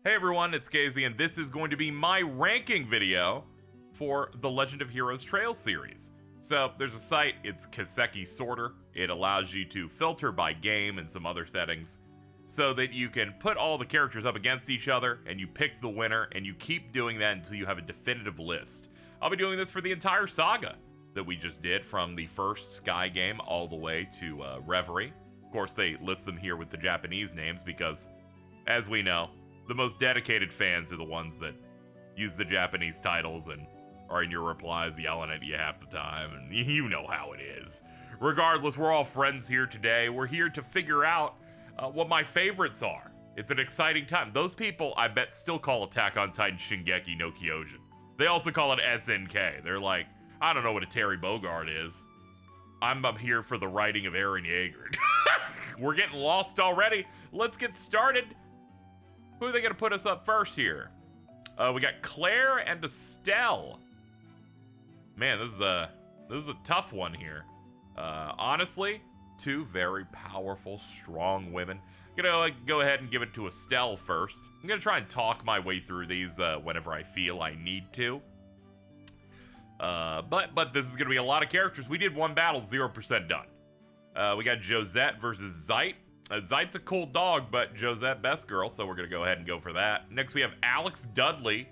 Hey everyone, it's Casey, and this is going to be my ranking video for the Legend of Heroes Trails series. So, there's a site, it's Kaseki Sorter. It allows you to filter by game and some other settings so that you can put all the characters up against each other and you pick the winner, and you keep doing that until you have a definitive list. I'll be doing this for the entire saga that we just did, from the first Sky game all the way to Reverie. Of course, they list them here with the Japanese names because, as we know, the most dedicated fans are the ones that use the Japanese titles and are in your replies yelling at you half the time, and you know how it is. Regardless, we're all friends here today. We're here to figure out what my favorites are. It's an exciting time. Those people, I bet, still call Attack on Titan Shingeki no Kyojin. They also call it SNK. They're like, I don't know what a Terry Bogard is. I'm up here for the writing of Eren Yeager. We're getting lost already. Let's get started. Who are they going to put us up first here? We got Claire and Estelle. Man, this is a tough one here. Honestly, two very powerful, strong women. I'm going to go ahead and give it to Estelle first. I'm going to try and talk my way through these whenever I feel I need to. But this is going to be a lot of characters. We did one battle, 0% done. We got Josette versus Zeit. Zeit's a cool dog, but Josette best girl, so we're going to go ahead and go for that. Next, we have Alex Dudley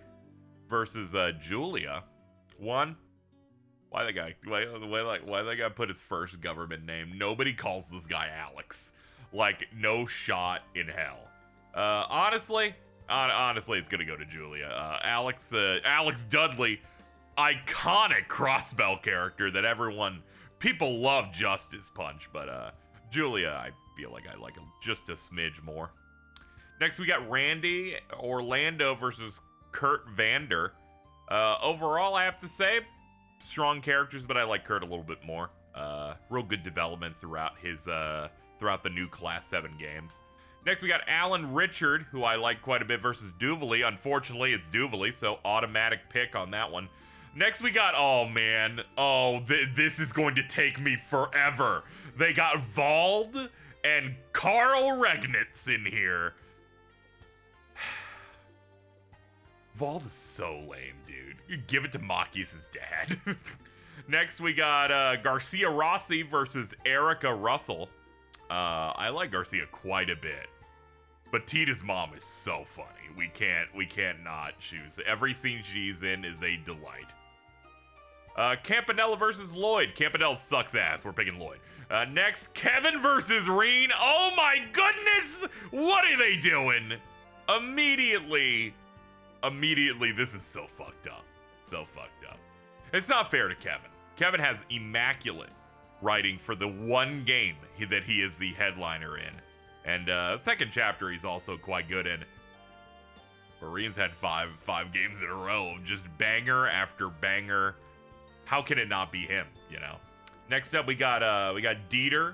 versus Julia. Why that guy put his first government name? Nobody calls this guy Alex. Like, no shot in hell. Honestly, it's going to go to Julia. Alex Dudley, iconic crossbell character that people love Justice Punch, but Julia, I feel like I like him just a smidge more. Next, we got Randy Orlando versus Kurt Vander. Overall, I have to say, strong characters, but I like Kurt a little bit more. Real good development throughout the new Class 7 games. Next, we got Alan Richard, who I like quite a bit, versus Duvally. Unfortunately, it's Duvally, so automatic pick on that one. Next, we got, this is going to take me forever. They got Vald and Carl Regnitz in here. Vald is so lame, dude. You give it to Machias' dad. Next, we got Garcia Rossi versus Erica Russell. I like Garcia quite a bit, but Tita's mom is so funny. We can't not choose. Every scene she's in is a delight. Campanella versus Lloyd. Campanella sucks ass. We're picking Lloyd. Next, Kevin versus Reen. Oh my goodness! What are they doing? Immediately, this is so fucked up. So fucked up. It's not fair to Kevin. Kevin has immaculate writing for the one game that he is the headliner in. And second chapter he's also quite good in. Marine's had five games in a row of just banger after banger. How can it not be him, you know? Next up, we got Dieter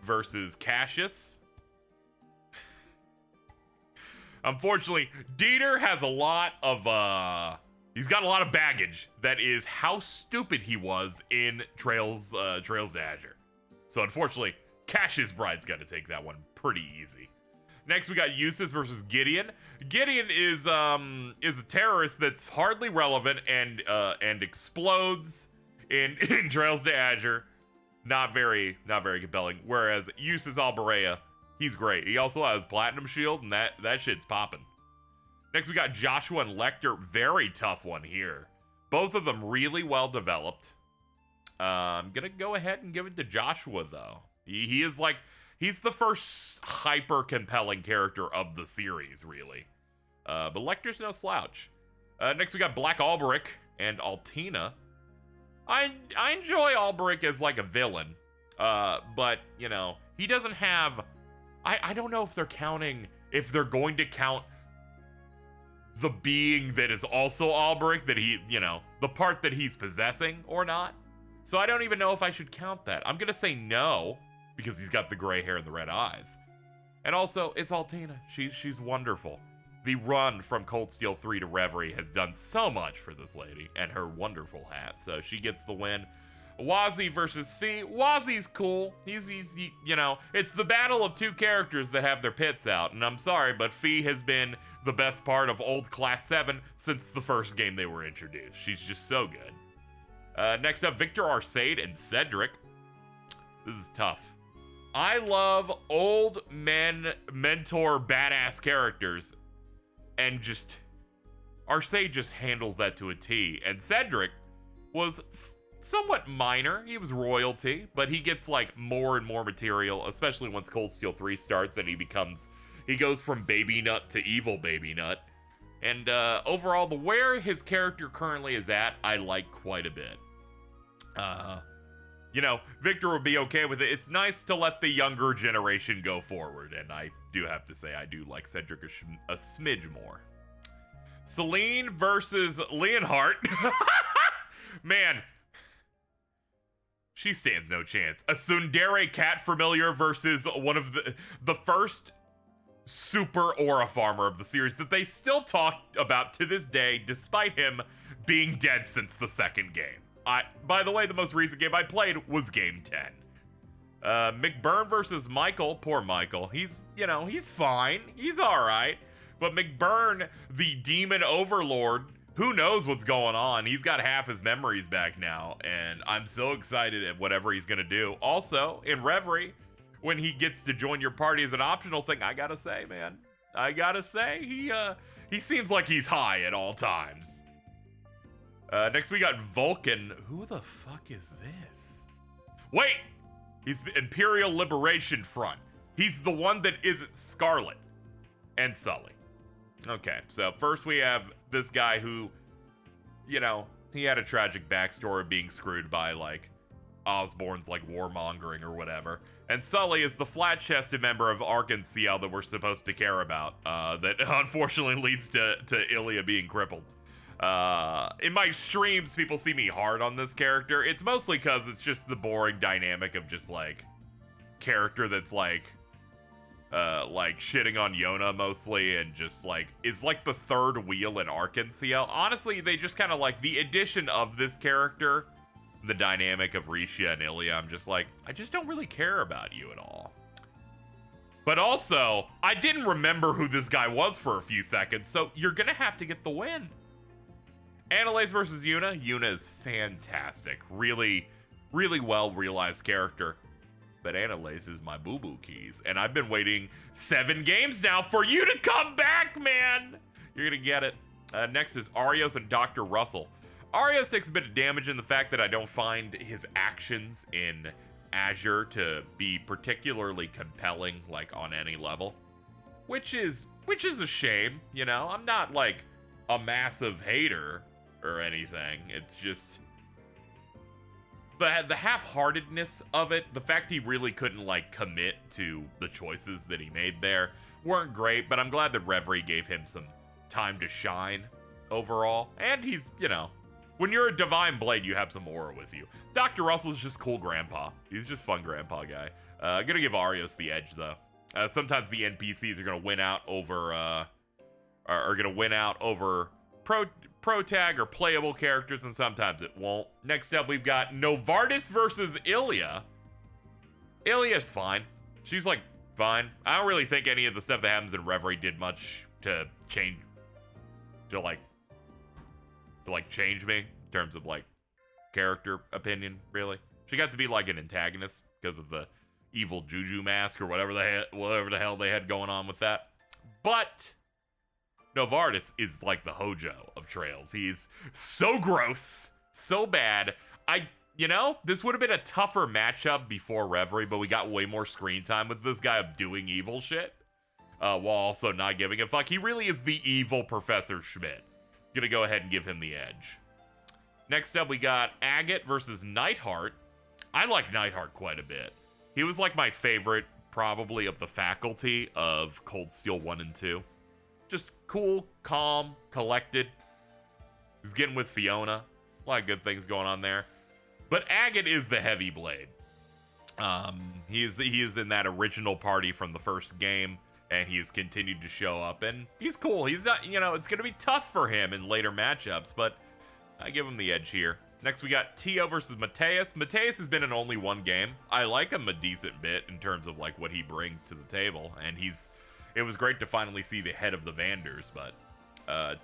versus Cassius. Unfortunately, Dieter has a lot of he's got a lot of baggage that is how stupid he was in Trails to Azure. So unfortunately, Cassius Bride's got to take that one pretty easy. Next, we got Eustace versus Gideon. Gideon is a terrorist that's hardly relevant and explodes in Trails to Azure. Not very compelling. Whereas Eustace Alberea, he's great. He also has Platinum Shield, and that shit's popping. Next, we got Joshua and Lecter. Very tough one here. Both of them really well developed. I'm gonna go ahead and give it to Joshua though. He's the first hyper compelling character of the series, really. But Lecter's no slouch. Next, we got Black Alberic and Altina. I enjoy Alberic as like a villain, but you know, he doesn't have. I don't know if they're going to count the being that is also Alberic, that he, you know, the part that he's possessing or not. So I don't even know if I should count that. I'm gonna say no, because he's got the gray hair and the red eyes. And also, it's Altina. She's wonderful. The run from Cold Steel 3 to Reverie has done so much for this lady and her wonderful hat, so she gets the win. Wazzy versus Fee. Wazzy's cool. You know, it's the battle of two characters that have their pits out. And I'm sorry, but Fee has been the best part of old Class 7 since the first game they were introduced. She's just so good. Next up, Victor Arcade and Cedric. This is tough. I love old mentor badass characters, and just Arcade just handles that to a T. And Cedric was somewhat minor. He was royalty, but he gets like more and more material, especially once Cold Steel 3 starts and he goes from baby nut to evil baby nut. And overall, where his character currently is at, I like quite a bit. You know, Victor would be okay with it. It's nice to let the younger generation go forward, and I do have to say I do like Cedric a smidge more. Celine versus Leonhardt. Man, she stands no chance. A Tsundere cat familiar versus one of the first super aura farmer of the series that they still talk about to this day, despite him being dead since the second game. By the way, the most recent game I played was game 10. McBurn versus Michael. Poor Michael. He's fine. He's all right. But McBurn, the demon overlord, who knows what's going on? He's got half his memories back now, and I'm so excited at whatever he's gonna do. Also, in Reverie, when he gets to join your party as an optional thing, I gotta say, man, he seems like he's high at all times. Next we got Vulcan. Who the fuck is this? Wait! He's the Imperial Liberation Front. He's the one that isn't Scarlet and Sully. Okay, so first we have this guy who, you know, he had a tragic backstory of being screwed by, like, Osborn's, like, warmongering or whatever. And Sully is the flat-chested member of Arkansas that we're supposed to care about, that unfortunately leads to Ilya being crippled. In my streams, people see me hard on this character. It's mostly because it's just the boring dynamic of just, like, character that's, like shitting on Yona mostly, and just, like, is, like, the third wheel in Arkansas. Honestly, they just kind of, like, the addition of this character, the dynamic of Risha and Ilya, I'm just like, I just don't really care about you at all. But also, I didn't remember who this guy was for a few seconds, so you're gonna have to get the win. Annalise versus Yuna. Yuna is fantastic. Really, really well-realized character. But Annalise is my boo-boo keys. And I've been waiting 7 games now for you to come back, man! You're gonna get it. Next is Arios and Dr. Russell. Arios takes a bit of damage in the fact that I don't find his actions in Azure to be particularly compelling, like, on any level. Which is a shame, you know? I'm not, like, a massive hater or anything. It's just the half-heartedness of it, the fact he really couldn't, like, commit to the choices that he made there weren't great, but I'm glad that Reverie gave him some time to shine overall. And he's, you know, when you're a Divine Blade, you have some aura with you. Dr. Russell's just cool grandpa. He's just fun grandpa guy. I'm gonna give Arios the edge, though. Sometimes the NPCs are gonna win out over, pro tag or playable characters, and sometimes it won't. Next up, we've got Novartis versus Ilya. Ilya's fine. She's, like, fine. I don't really think any of the stuff that happens in Reverie did much to change, to change me in terms of, like, character opinion, really. She got to be, like, an antagonist because of the evil Juju mask or whatever the hell they had going on with that. But Novartis is like the Hojo of Trails. He's so gross, so bad. You know, this would have been a tougher matchup before Reverie, but we got way more screen time with this guy of doing evil shit, while also not giving a fuck. He really is the evil Professor Schmidt. Gonna go ahead and give him the edge. Next up, we got Agate versus Neidhart. I like Neidhart quite a bit. He was like my favorite, probably, of the faculty of Cold Steel 1 and 2. Just cool, calm, collected. He's getting with Fiona. A lot of good things going on there. But Agate is the heavy blade. He is in that original party from the first game, and he has continued to show up, and he's cool. He's not, you know, it's going to be tough for him in later matchups, but I give him the edge here. Next, we got Tio versus Mateus. Mateus has been in only one game. I like him a decent bit in terms of like what he brings to the table, and it was great to finally see the head of the Vanders, but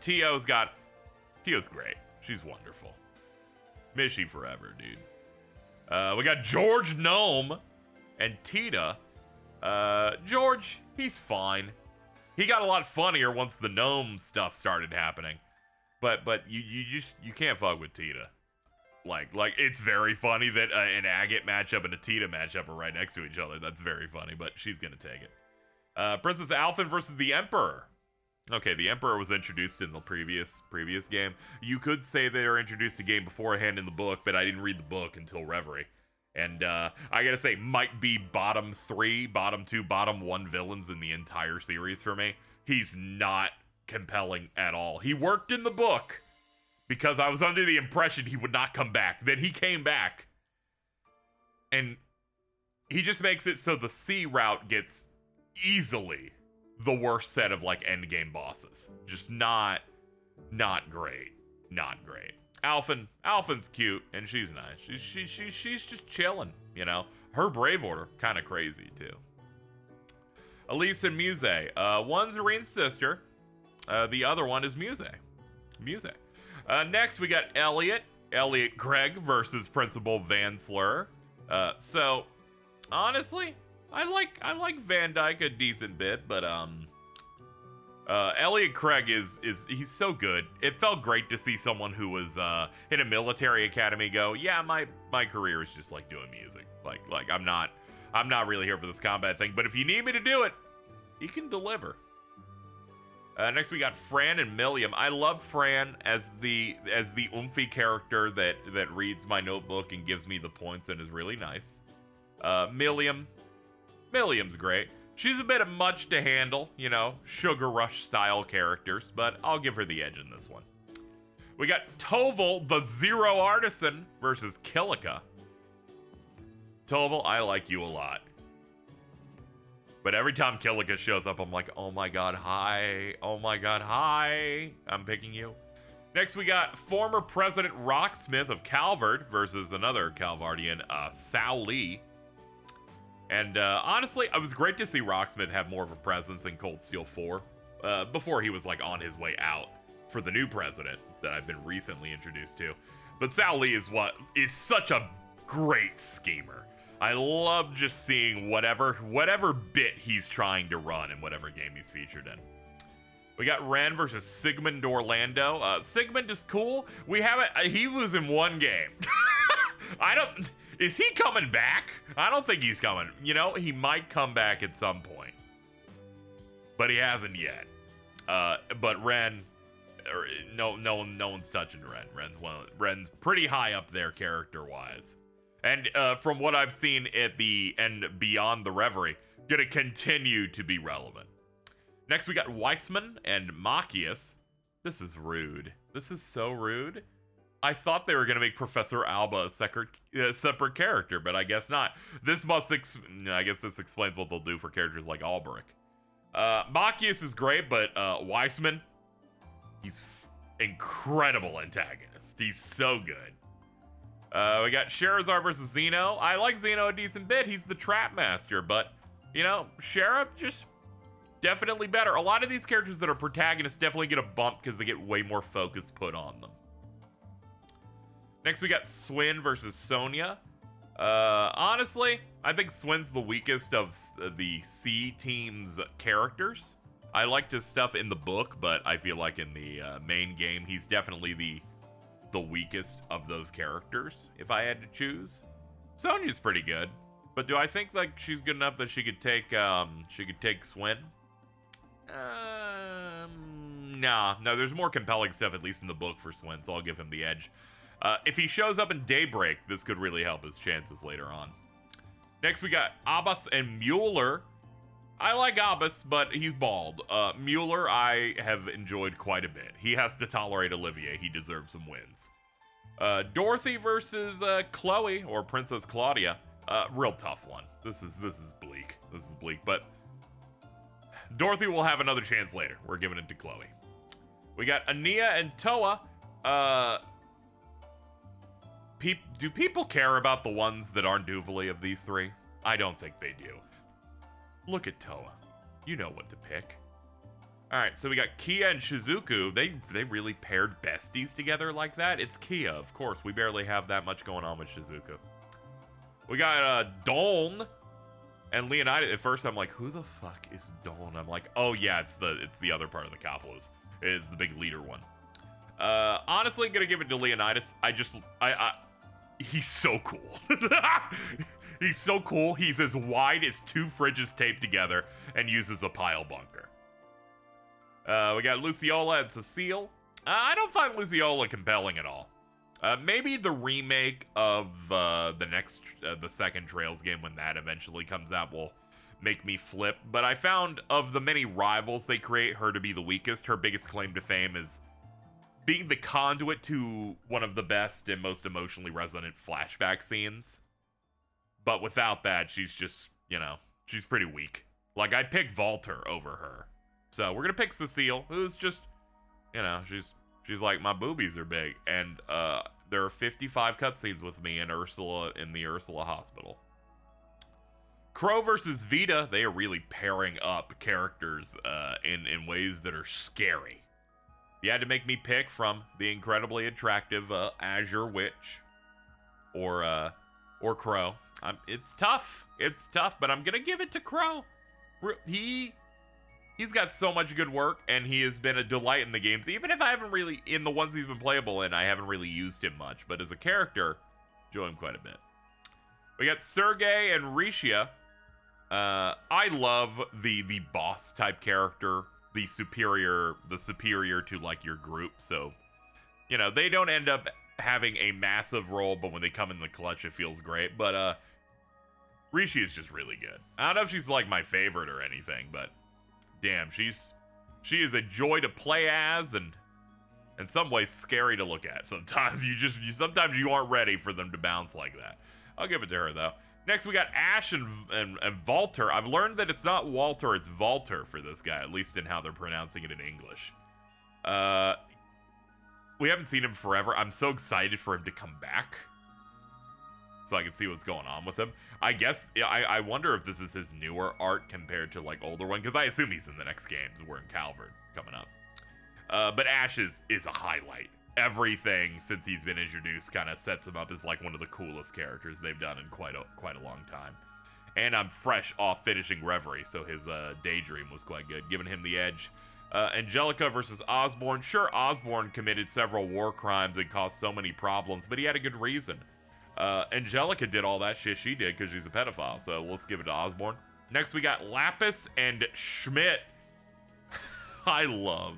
Tio's great. She's wonderful. Mishy forever, dude. We got George Gnome and Tita. George, he's fine. He got a lot funnier once the gnome stuff started happening. But you can't fuck with Tita. Like it's very funny that an Agate matchup and a Tita matchup are right next to each other. That's very funny, but she's gonna take it. Princess Alphen versus the Emperor. Okay, the Emperor was introduced in the previous game. You could say they were introduced a game beforehand in the book, but I didn't read the book until Reverie. And I gotta say, might be bottom 3, bottom 2, bottom 1 villains in the entire series for me. He's not compelling at all. He worked in the book because I was under the impression he would not come back. Then he came back. And he just makes it so the C route gets easily the worst set of like endgame bosses. Just not great. Not great. Alphen's cute and she's nice. She's just chilling, you know. Her Brave Order kind of crazy too. Elise and Muse. One's Irene's sister. The other one is Muse. Next we got Elliot Craig versus Principal Van Slur. So honestly, I like Van Dyke a decent bit, but Elliot Craig he's so good. It felt great to see someone who was in a military academy go, yeah, my career is just like doing music. Like I'm not really here for this combat thing, but if you need me to do it, he can deliver. Next we got Fran and Milliam. I love Fran as the oomphy character that reads my notebook and gives me the points and is really nice. Milliam's great. She's a bit of much to handle, you know, Sugar Rush style characters, but I'll give her the edge in this one. We got Toval, the Zero Artisan, versus Kilika. Toval, I like you a lot. But every time Kilika shows up, I'm like, oh my god, hi. Oh my god, hi. I'm picking you. Next, we got former President Rocksmith of Calvard versus another Calvardian, Sal Lee. And honestly, it was great to see Rocksmith have more of a presence in Cold Steel 4 before he was like on his way out for the new president that I've been recently introduced to. But Sal Lee is such a great schemer. I love just seeing whatever bit he's trying to run in whatever game he's featured in. We got Ren versus Sigmund Orlando. Sigmund is cool. He was in one game. Is he coming back? I don't think he's coming. You know, he might come back at some point. But he hasn't yet. But Ren, no one's touching Ren. Ren's pretty high up there character-wise. And from what I've seen at the end beyond the Reverie, gonna continue to be relevant. Next we got Weissman and Machias. This is rude. This is so rude. I thought they were going to make Professor Alba a separate character, but I guess not. I guess this explains what they'll do for characters like Alberic. Machias is great, but Weissman, he's incredible antagonist. He's so good. We got Sherazar versus Zeno. I like Zeno a decent bit. He's the trap master, but, you know, Sheriff just definitely better. A lot of these characters that are protagonists definitely get a bump because they get way more focus put on them. Next, we got Swin versus Sonya. Honestly, I think Swin's the weakest of the C team's characters. I liked his stuff in the book, but I feel like in the main game, he's definitely the weakest of those characters, if I had to choose. Sonya's pretty good, but do I think like she's good enough that she could take Swin? No, there's more compelling stuff, at least in the book, for Swin, so I'll give him the edge. If he shows up in Daybreak, this could really help his chances later on. Next, we got Abbas and Mueller. I like Abbas, but he's bald. Mueller, I have enjoyed quite a bit. He has to tolerate Olivier. He deserves some wins. Dorothy versus Chloe, or Princess Claudia. Real tough one. This is bleak. This is bleak, but Dorothy will have another chance later. We're giving it to Chloe. We got Ania and Toa. do people care about the ones that aren't Duvali of these three? I don't think they do. Look at Toa. You know what to pick. Alright, so we got Kia and Shizuku. They really paired besties together like that. It's Kia, of course. We barely have that much going on with Shizuku. We got Doln and Leonidas. At first I'm like, who the fuck is Doln? I'm like, oh yeah, it's the other part of the Kappas. It's the big leader one. Honestly, gonna give it to Leonidas. He's so cool. He's so cool. He's as wide as 2 fridges taped together and uses a pile bunker. We got Luciola and Cecile. I don't find Luciola compelling at all. Maybe the remake of the second Trails game, when that eventually comes out, will make me flip. But I found, of the many rivals they create, her to be the weakest. Her biggest claim to fame is being the conduit to one of the best and most emotionally resonant flashback scenes. But without that, she's just, she's pretty weak. Like, I picked Valter over her. So we're gonna pick Cecile, who's just, she's like, my boobies are big. And there are 55 cutscenes with me and Ursula in the Ursula Hospital. Crow versus Vita, they are really pairing up characters in ways that are scary. You had to make me pick from the incredibly attractive Azure Witch or Crow. It's tough. It's tough, but I'm gonna give it to Crow. He's got so much good work, and he has been a delight in the games. Even if I haven't really, in the ones he's been playable in, I haven't really used him much. But as a character, enjoy him quite a bit. We got Sergei and Rishia. I love the boss type character, the superior to like your group. So, they don't end up having a massive role, but when they come in the clutch, it feels great. But Rishi is just really good. I don't know if she's like my favorite or anything, but damn, she is a joy to play as, and in some ways scary to look at. Sometimes sometimes you aren't ready for them to bounce like that. I'll give it to her though. Next we got Ash and Valter. I've learned that it's not Walter, it's Valter for this guy, at least in how they're pronouncing it in English. We haven't seen him forever. I'm so excited for him to come back, so I can see what's going on with him. I guess, I wonder if this is his newer art compared to, like, older one, because I assume he's in the next games. We're in Calvard coming up. But Ash is a highlight. Everything since he's been introduced kind of sets him up as, like, one of the coolest characters they've done in quite a long time. And I'm fresh off finishing Reverie, so his Daydream was quite good, giving him the edge. Angelica versus Osborne. Sure, Osborne committed several war crimes and caused so many problems, but he had a good reason. Angelica did all that shit she did because she's a pedophile, so let's give it to Osborne. Next we got Lapis and Schmidt. I love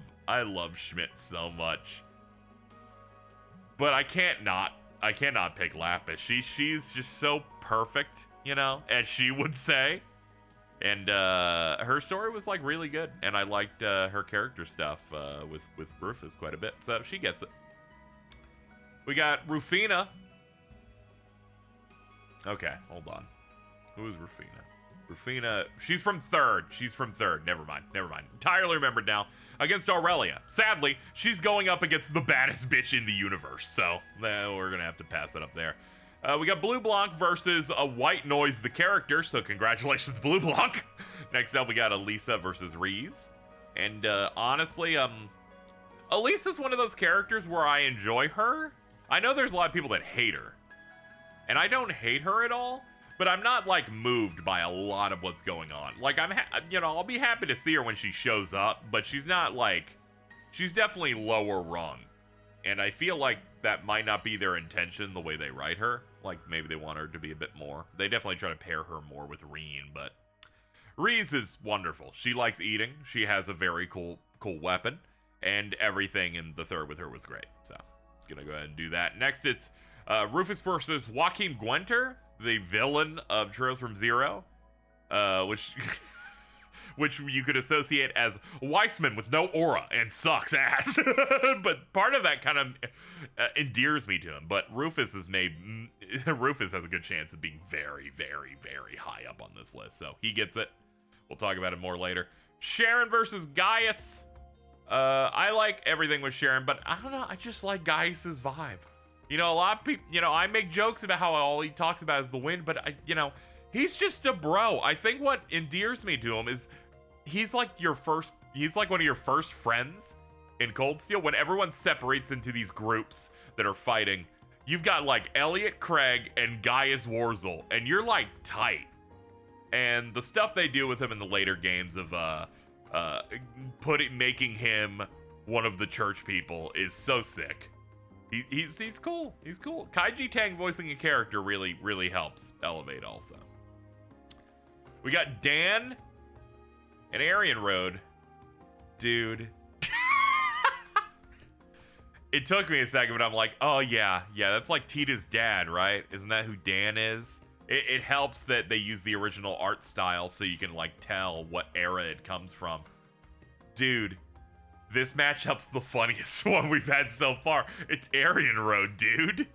Schmidt so much, but I cannot pick Lapis. She's just so perfect, as she would say. And her story was like really good, and I liked her character stuff with Rufus quite a bit, so she gets it. We got Rufina. Okay, hold on. Who is Rufina? Rufina, she's from third. Never mind. Entirely remembered now. Against Aurelia. Sadly, she's going up against the baddest bitch in the universe, so we're gonna have to pass it up there. We got Blue Blanc versus White Noise, the character, so congratulations, Blue Blanc. Next up, we got Elisa versus Reese. And honestly, Elisa's one of those characters where I enjoy her. I know there's a lot of people that hate her, and I don't hate her at all, but I'm not, like, moved by a lot of what's going on. Like, I'll be happy to see her when she shows up, but she's not, like, she's definitely lower rung. And I feel like that might not be their intention, the way they write her. Like, maybe they want her to be a bit more. They definitely try to pair her more with Reen, but Reese is wonderful. She likes eating. She has a very cool weapon, and everything in the third with her was great. So, gonna go ahead and do that. Next, it's Rufus versus Joachim Gwenter, the villain of Trails from Zero, which you could associate as Weissman with no aura and sucks ass. But part of that kind of endears me to him. But Rufus has a good chance of being very, very, very high up on this list, so he gets it. We'll talk about it more later. Sharon versus Gaius. I like everything with Sharon, but I don't know, I just like Gaius's vibe. You know, a lot of people, you know, I make jokes about how all he talks about is the win, but, he's just a bro. I think what endears me to him is he's like one of your first friends in Cold Steel. When everyone separates into these groups that are fighting, you've got like Elliot Craig and Gaius Warzel, and you're like tight. And the stuff they do with him in the later games of making him one of the church people is so sick. He's cool. He's cool. Kaiji Tang voicing a character really helps elevate also. We got Dan and Aryan Road. Dude. It took me a second, but I'm like, oh yeah, that's like Tita's dad, right? Isn't that who Dan is? It helps that they use the original art style so you can like tell what era it comes from. Dude, this matchup's the funniest one we've had so far. It's Aryan Road, dude.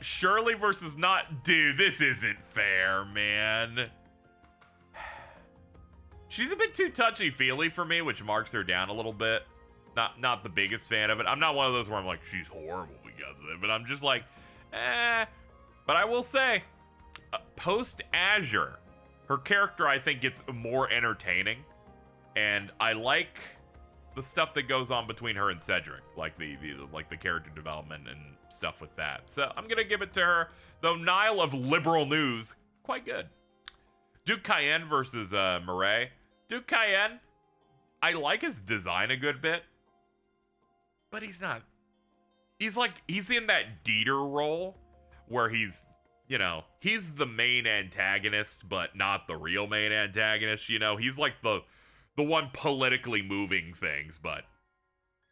Shirley versus not... Dude, this isn't fair, man. She's a bit too touchy-feely for me, which marks her down a little bit. Not the biggest fan of it. I'm not one of those where I'm like, she's horrible because of it. But I'm just like, But I will say, post-Azure, her character, I think, gets more entertaining. And I like the stuff that goes on between her and Cedric. Like the character development and stuff with that. So I'm going to give it to her. Though Nile of Liberal News, quite good. Duke Cayenne versus Murray. Duke Cayenne, I like his design a good bit, but he's not. He's in that Dieter role where he's the main antagonist, but not the real main antagonist. He's like the one politically moving things, but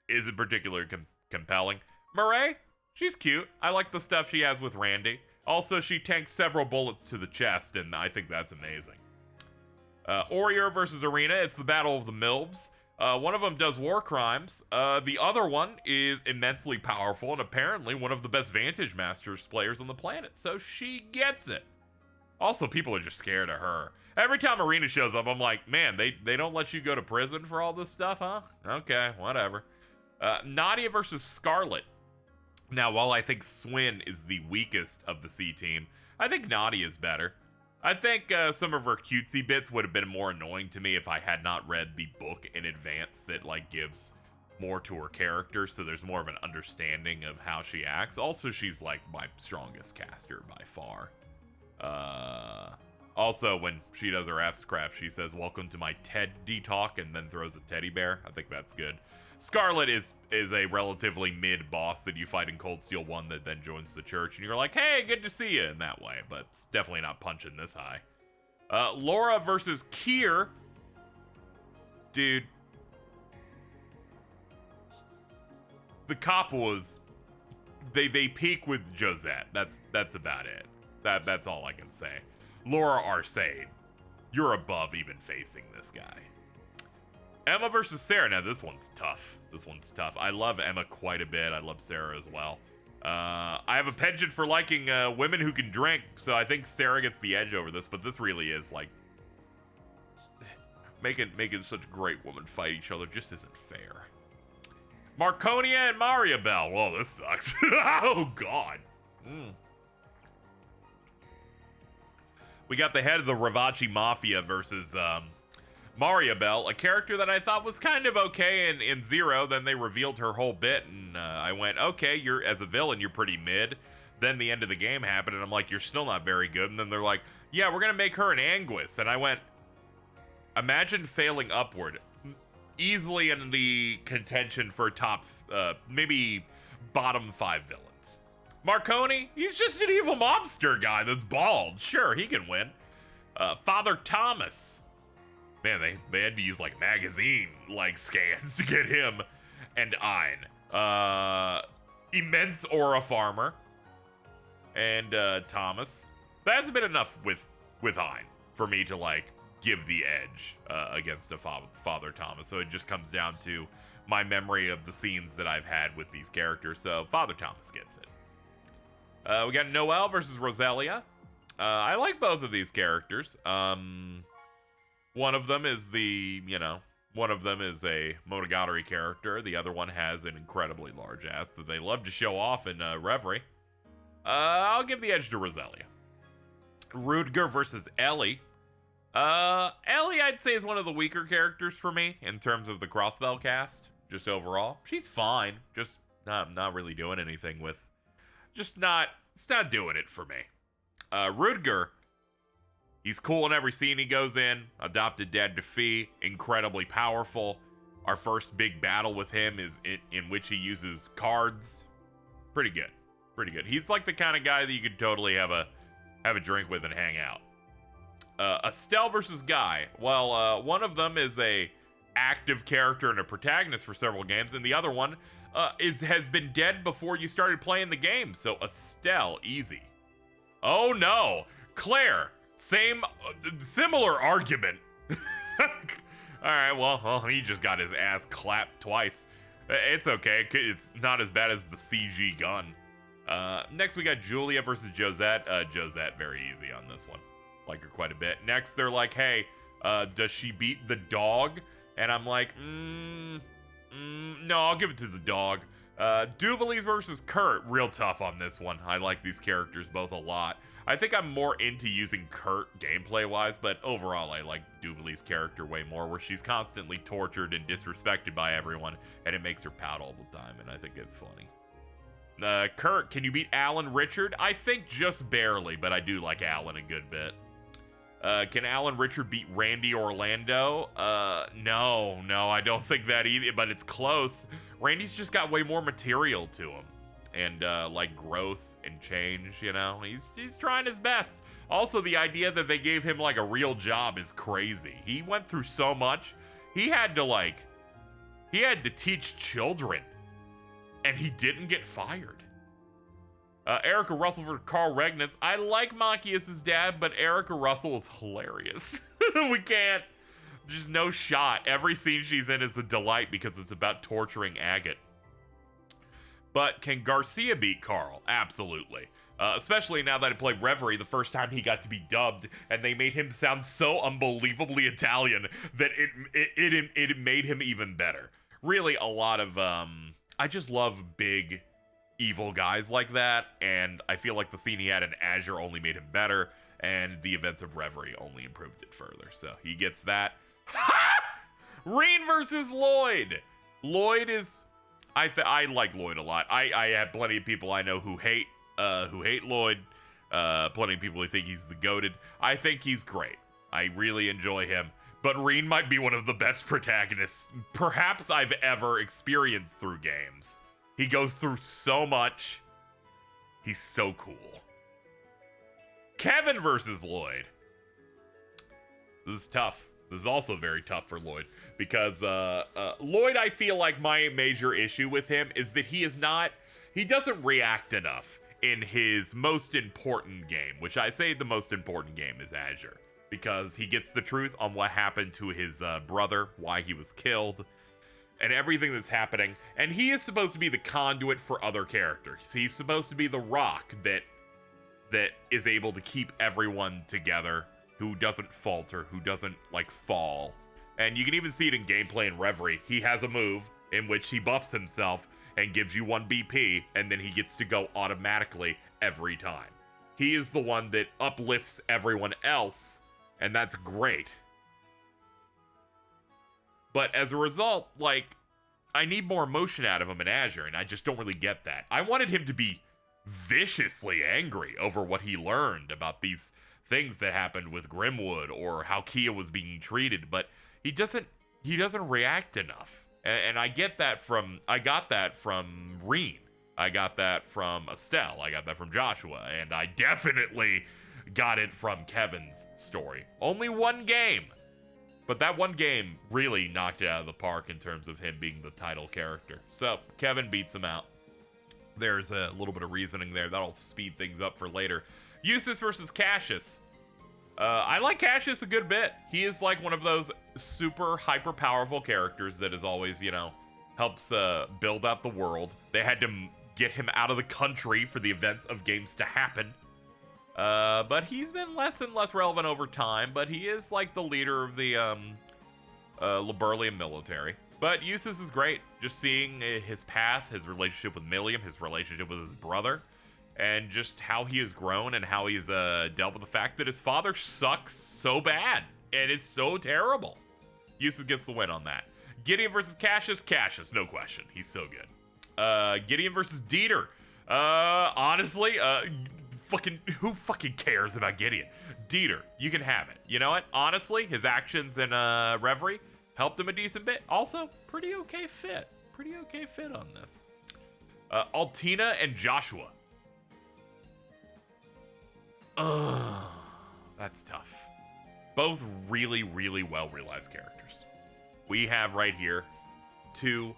isn't particularly compelling. Murray, she's cute. I like the stuff she has with Randy. Also, she tanks several bullets to the chest, and I think that's amazing. Orier versus Arena. It's the Battle of the Milbs. One of them does war crimes. The other one is immensely powerful and apparently one of the best Vantage Masters players on the planet. So she gets it. Also, people are just scared of her. Every time Arena shows up, I'm like, man, they don't let you go to prison for all this stuff, huh? Okay, whatever. Nadia versus Scarlet. Now, while I think Swin is the weakest of the C team, I think Nadia is better. I think some of her cutesy bits would have been more annoying to me if I had not read the book in advance that gives more to her character, so there's more of an understanding of how she acts. Also, she's like my strongest caster by far. Also, when she does her F-Scrap, she says, "Welcome to my Teddy talk," and then throws a teddy bear. I think that's good. Scarlet is a relatively mid boss that you fight in Cold Steel 1 that then joins the church, and you're like, hey, good to see you in that way, but it's definitely not punching this high. Laura versus Kier. Dude. The cop was... They peak with Josette. That's about it. That's all I can say. Laura Arcade. You're above even facing this guy. Emma versus Sarah. Now, this one's tough. I love Emma quite a bit. I love Sarah as well. I have a penchant for liking women who can drink, so I think Sarah gets the edge over this, but this really is, like... Making such great women fight each other just isn't fair. Marconia and Maria Bell. Whoa, this sucks. Oh, God. We got the head of the Ravachi Mafia versus... Maria Bell, a character that I thought was kind of okay in Zero. Then they revealed her whole bit, and I went, okay, as a villain, you're pretty mid. Then the end of the game happened, and I'm like, you're still not very good. And then they're like, yeah, we're gonna make her an Anguis. And I went, imagine failing upward. Easily in the contention for top, maybe bottom 5 villains. Marconi, he's just an evil mobster guy that's bald. Sure, he can win. Father Thomas. Man, they had to use, like, magazine, like, scans to get him. And Ein. Immense Aura Farmer. And, Thomas. That hasn't been enough with Ein for me to, like, give the edge against a Father Thomas. So it just comes down to my memory of the scenes that I've had with these characters. So Father Thomas gets it. We got Noelle versus Roselia. I like both of these characters. One of them is a Monogatari character. The other one has an incredibly large ass that they love to show off in Reverie. I'll give the edge to Roselia. Rudger versus Ellie. Ellie, I'd say, is one of the weaker characters for me in terms of the crossbell cast. Just overall, she's fine. Just not really doing anything with. It's not doing it for me. Rudger, he's cool in every scene he goes in. Adopted dad to Fee, incredibly powerful. Our first big battle with him is in which he uses cards. Pretty good. He's like the kind of guy that you could totally have a drink with and hang out. Estelle versus Guy. Well, one of them is a active character and a protagonist for several games, and the other one has been dead before you started playing the game. So Estelle, easy. Oh no, Claire, similar argument. All right, well, he just got his ass clapped twice. It's okay. It's not as bad as the CG gun. Next, we got Julia versus Josette. Josette, very easy on this one. Like her quite a bit. Next, they're like, hey, does she beat the dog? And I'm like, no, I'll give it to the dog. Duvalese versus Kurt, real tough on this one. I like these characters both a lot. I think I'm more into using Kurt gameplay-wise, but overall I like Duvalese character way more, where she's constantly tortured and disrespected by everyone, and it makes her pout all the time, and I think it's funny. Kurt, can you beat Alan Richard? I think just barely, but I do like Alan a good bit. Can Alan Richard beat Randy Orlando? No, I don't think that either, but it's close. Randy's just got way more material to him, and like growth and change, you know? He's trying his best. Also, the idea that they gave him like a real job is crazy. He went through so much. He had to teach children, and he didn't get fired. Erica Russell for Carl Regnitz. I like Machias' dad, but Erica Russell is hilarious. We can't. Just no shot. Every scene she's in is a delight because it's about torturing Agate. But can Garcia beat Carl? Absolutely. Especially now that I played Reverie the first time he got to be dubbed, and they made him sound so unbelievably Italian that it made him even better. Really, a lot of I just love big evil guys like that, and I feel like the scene he had in Azure only made him better, and the events of Reverie only improved it further. So he gets that. Reen versus Lloyd. Lloyd is. I like Lloyd a lot. I have plenty of people I know who hate Lloyd. Plenty of people who think he's the goated. I think he's great. I really enjoy him. But Reen might be one of the best protagonists perhaps I've ever experienced through games. He goes through so much. He's so cool. Kevin versus Lloyd. This is tough. This is also very tough for Lloyd, because Lloyd, I feel like my major issue with him is that he doesn't react enough in his most important game, which I say the most important game is Azure, because he gets the truth on what happened to his brother, why he was killed, and everything that's happening, and he is supposed to be the conduit for other characters. He's supposed to be the rock that is able to keep everyone together, who doesn't falter, who doesn't, like, fall. And you can even see it in gameplay in Reverie. He has a move in which he buffs himself and gives you 1 BP, and then he gets to go automatically every time. He is the one that uplifts everyone else, and that's great. But as a result, like, I need more emotion out of him in Azure, and I just don't really get that. I wanted him to be viciously angry over what he learned about these things that happened with Grimwood or how Kia was being treated, but he doesn't react enough. And I got that from Reen. I got that from Estelle. I got that from Joshua, and I definitely got it from Kevin's story. Only one game, but that one game really knocked it out of the park in terms of him being the title character. So Kevin beats him out. There's a little bit of reasoning there. That'll speed things up for later. Eustace versus Cassius. I like Cassius a good bit. He is like one of those super hyper powerful characters that is always, helps build out the world. They had to get him out of the country for the events of games to happen. But he's been less and less relevant over time, but he is like the leader of the Liberlian military. But Eustace is great. Just seeing his path, his relationship with Milliam, his relationship with his brother. and just how he has grown and how he's dealt with the fact that his father sucks so bad and is so terrible. Yusuf gets the win on that. Gideon versus Cassius. Cassius, no question. He's so good. Gideon versus Dieter. Honestly, who fucking cares about Gideon? Dieter, you can have it. You know what? Honestly, his actions in Reverie helped him a decent bit. Also, pretty okay fit. Pretty okay fit on this. Altina and Joshua. That's tough. Both really, really well realized characters. We have right here two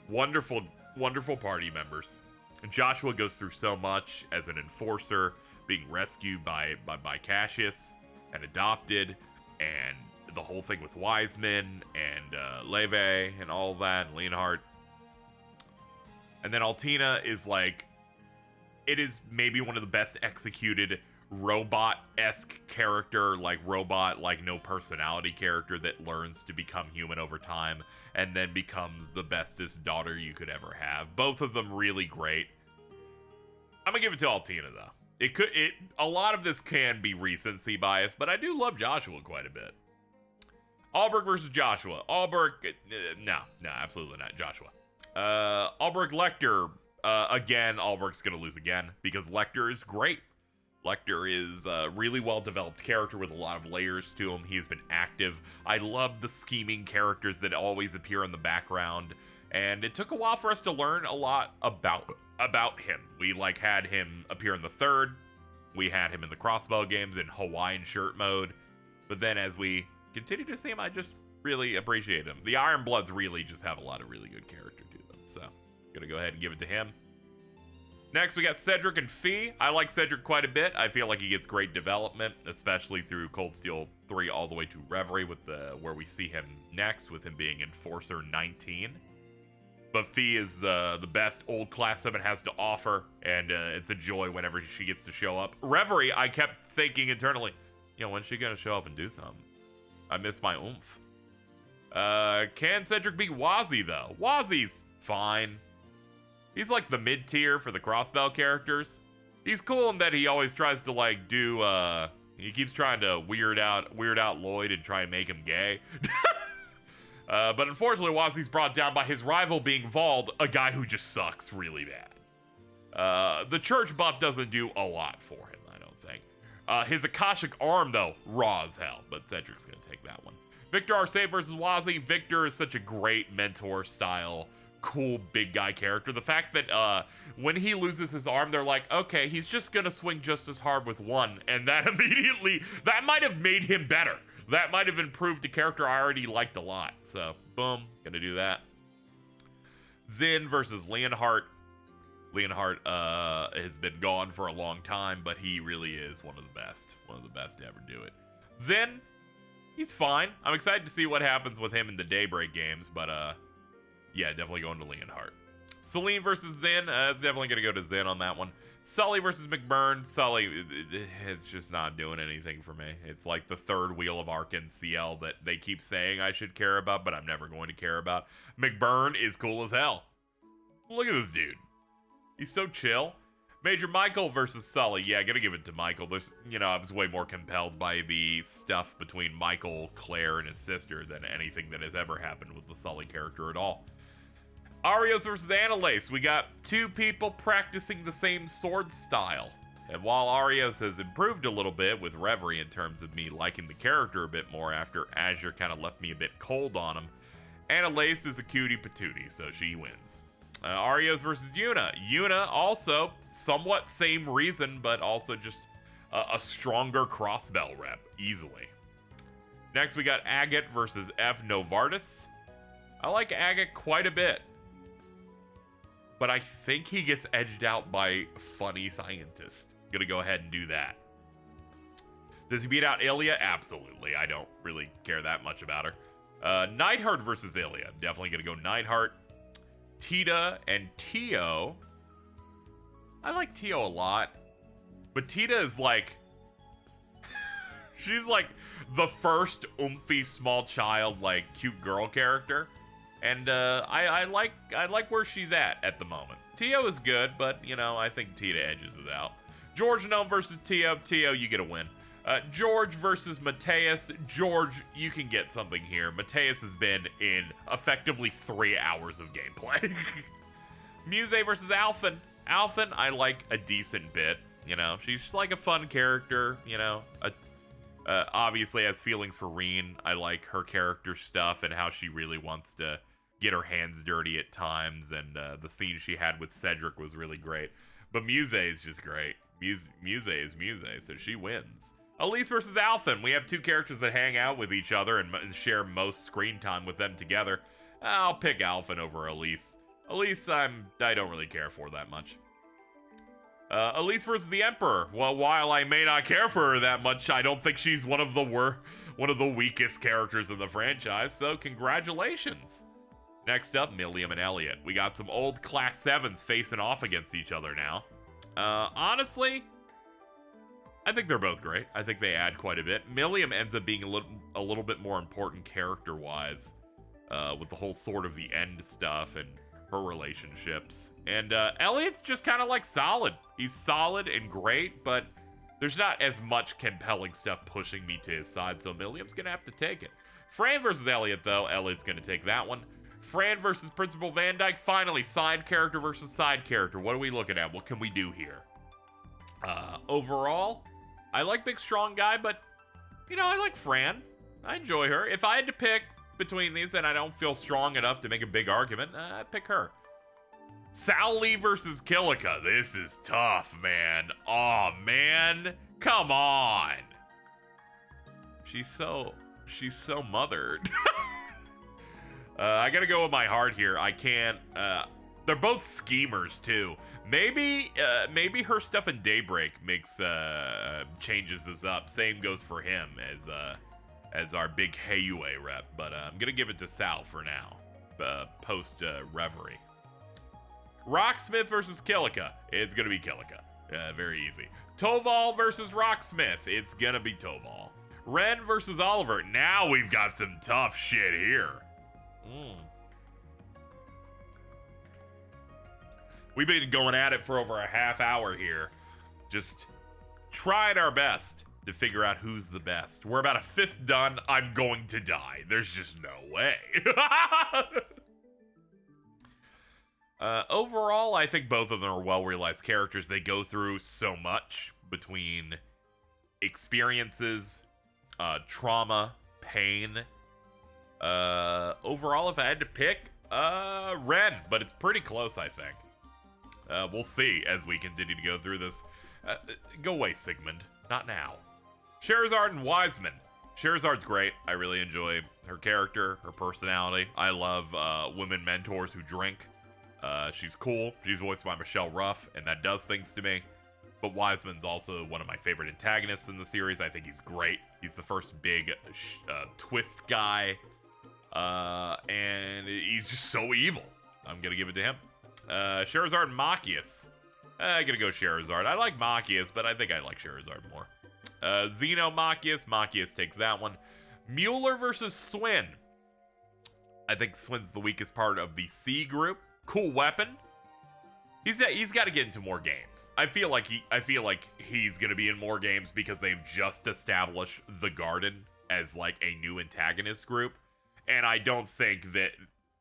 wonderful, wonderful party members. Joshua goes through so much as an enforcer, being rescued by Cassius and adopted, and the whole thing with Wiseman and Leve and all that, and Leonhardt. And then Altina is like, it is maybe one of the best executed robot-esque character, like robot, like no personality character that learns to become human over time and then becomes the bestest daughter you could ever have. Both of them really great. I'm gonna give it to Altina though. A lot of this can be recency bias, but I do love Joshua quite a bit. Alberg versus Joshua. Alberg, no, absolutely not. Joshua. Alberg Lecter. Again, Alberg's gonna lose again because Lecter is great. Lecter is a really well-developed character with a lot of layers to him. He's been active. I love the scheming characters that always appear in the background, and it took a while for us to learn a lot about him. We had him appear in the third. We had him in the crossbow games in Hawaiian shirt mode. But then as we continue to see him, I just really appreciate him. The Iron Bloods really just have a lot of really good character to them. So, gonna go ahead and give it to him. Next, we got Cedric and Fee. I like Cedric quite a bit. I feel like he gets great development, especially through Cold Steel 3 all the way to Reverie, with where we see him next, with him being Enforcer 19. But Fee is the best old class 7 has to offer, and it's a joy whenever she gets to show up. Reverie, I kept thinking internally, when's she going to show up and do something? I miss my oomph. Can Cedric be Wazzy, though? Wazzy's fine. He's like the mid-tier for the crossbow characters. He's cool in that he always tries to he keeps trying to weird out Lloyd and try and make him gay. But unfortunately, Wazzy's brought down by his rival being Vald, a guy who just sucks really bad. The church buff doesn't do a lot for him, I don't think. His Akashic arm, though, raw as hell, but Cedric's gonna take that one. Victor Arcee versus Wazzy. Victor is such a great mentor-style, cool big guy character. The fact that when he loses his arm, they're like, okay, he's just gonna swing just as hard with one, and that that might have made him better. That might have improved a character I already liked a lot. So, boom, gonna do that. Zin versus Leonhardt. Leonhardt has been gone for a long time, but he really is one of the best to ever do it. Zin, he's fine. I'm excited to see what happens with him in the Daybreak games, but yeah, definitely going to Leonhardt. Celine versus Zin, it's definitely gonna go to Zin on that one. Sully versus McBurn. Sully, it's just not doing anything for me. It's like the third wheel of Arc and CL that they keep saying I should care about, but I'm never going to care about. McBurn is cool as hell. Look at this dude. He's so chill. Major Michael versus Sully. Yeah, gotta give it to Michael. There's, I was way more compelled by the stuff between Michael, Claire, and his sister than anything that has ever happened with the Sully character at all. Arios versus Annalise. We got two people practicing the same sword style. And while Arios has improved a little bit with Reverie in terms of me liking the character a bit more after Azure kind of left me a bit cold on him, Annalise is a cutie patootie, so she wins. Arios versus Yuna. Yuna also somewhat same reason, but also just a stronger crossbell rep, easily. Next, we got Agate versus F. Novartis. I like Agate quite a bit, but I think he gets edged out by Funny Scientist. Gonna go ahead and do that. Does he beat out Ilya? Absolutely. I don't really care that much about her. Neidhart versus Ilya. Definitely gonna go Neidhart. Tita and Tio. I like Tio a lot, but Tita is like, she's like the first oomphy small child, like cute girl character. And I like where she's at the moment. Tio is good, but you know, I think Tita edges it out. George Gnome versus Tio. Tio, you get a win. George versus Mateus. George, you can get something here. Mateus has been in effectively 3 hours of gameplay. Muse versus Alphen. Alphen, I like a decent bit. You know, she's like a fun character. You know, obviously has feelings for Reen. I like her character stuff and how she really wants to get her hands dirty at times. And the scene she had with Cedric was really great. But Muse is just great. Muse is Muse, so she wins. Elise versus Alphen. We have two characters that hang out with each other and share most screen time with them together. I'll pick Alphen over Elise. Elise, I don't really care for that much. Elise versus the Emperor. Well, while I may not care for her that much, I don't think she's one of the weakest characters in the franchise. So congratulations. Next up, Milliam and Elliot. We got some old Class 7s facing off against each other now. Honestly, I think they're both great. I think they add quite a bit. Milliam ends up being a little bit more important character-wise, with the whole Sword of the End stuff and her relationships. And Elliot's just kind of like solid. He's solid and great, but there's not as much compelling stuff pushing me to his side, so Milliam's gonna have to take it. Fran versus Elliot, though. Elliot's gonna take that one. Fran versus Principal Van Dyke. Finally, side character versus side character. What are we looking at? What can we do here? Overall, I like Big Strong Guy, but, you know, I like Fran. I enjoy her. If I had to pick between these and I don't feel strong enough to make a big argument, I'd pick her. Sal Lee versus Kilika. This is tough, man. Oh, man. Come on. She's so mothered. I gotta go with my heart here. I can't. They're both schemers too. Maybe her stuff in Daybreak makes changes this up. Same goes for him as our big Heiyue rep. But I'm gonna give it to Sal for now. Post Reverie. Rocksmith versus Kilika. It's gonna be Kilika. Very easy. Toval versus Rocksmith. It's gonna be Toval. Ren versus Oliver. Now we've got some tough shit here. We've been going at it for over a half hour here. Just tried our best to figure out who's the best. We're about a fifth done. I'm going to die. There's just no way. Overall, I think both of them are well-realized characters. They go through so much between experiences, trauma, pain. Overall, if I had to pick, Ren, but it's pretty close, I think. We'll see as we continue to go through this. Go away, Sigmund. Not now. Sherazard and Wiseman. Sherazard's great. I really enjoy her character, her personality. I love women mentors who drink. She's cool. She's voiced by Michelle Ruff, and that does things to me. But Wiseman's also one of my favorite antagonists in the series. I think he's great. He's the first big twist guy. And he's just so evil. I'm gonna give it to him. Sherazard and Machias. I'm gonna go Sherazard. I like Machias, but I think I like Sherazard more. Xeno Machias. Machias takes that one. Mueller versus Swin. I think Swin's the weakest part of the C group. Cool weapon. He's got to get into more games. I feel like he's gonna be in more games because they've just established the Garden as like a new antagonist group. And I don't think that,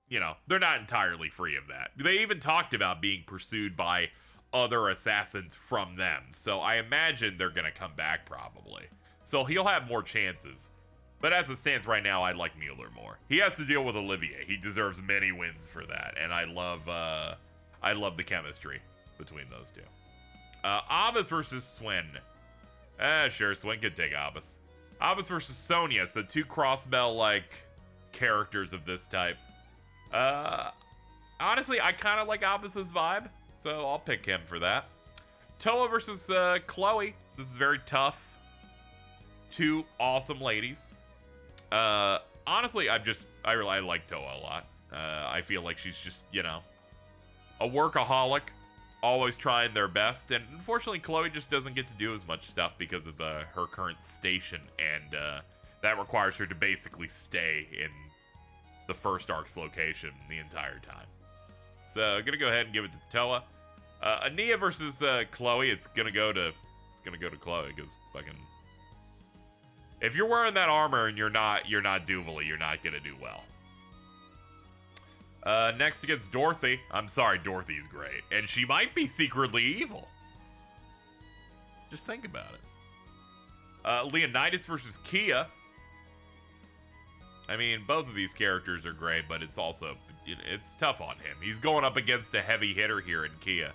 you know, they're not entirely free of that. They even talked about being pursued by other assassins from them. So I imagine they're going to come back probably. So he'll have more chances. But as it stands right now, I like Mueller more. He has to deal with Olivier. He deserves many wins for that. And I love the chemistry between those two. Abbas versus Swin. Sure, Swin could take Abbas. Abbas versus Sonya. So two crossbell-like characters of this type. Honestly, I kind of like Abbas's vibe, so I'll pick him for that. Toa versus Chloe. This is very tough. Two awesome ladies. Honestly, I really like Toa a lot. I feel like she's just, you know, a workaholic, always trying their best, and unfortunately, Chloe just doesn't get to do as much stuff because of her current station, and that requires her to basically stay the first arc's location the entire time. So I'm gonna go ahead and give it to Toa. Ania versus Chloe. It's gonna go to Chloe because fucking. If you're wearing that armor and you're not Duvalie, you're not gonna do well. Next against Dorothy. I'm sorry, Dorothy's great, and she might be secretly evil. Just think about it. Leonidas versus Kia. I mean, both of these characters are great, but it's also, it's tough on him. He's going up against a heavy hitter here in Kia.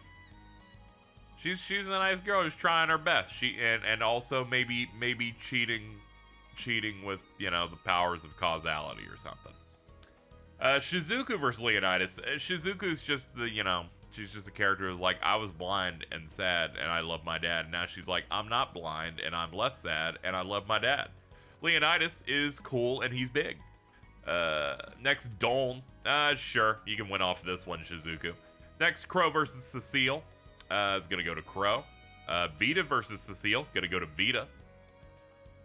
She's a nice girl who's trying her best. And also maybe cheating with, you know, the powers of causality or something. Shizuku versus Leonidas. Shizuku's just the, you know, she's just a character who's like, I was blind and sad and I love my dad. And now she's like, I'm not blind and I'm less sad and I love my dad. Leonidas is cool and he's big. Next, Doln. Sure, you can win off this one, Shizuku. Next, Crow versus Cecile. Is gonna go to Crow. Vita versus Cecile. Gonna go to Vita.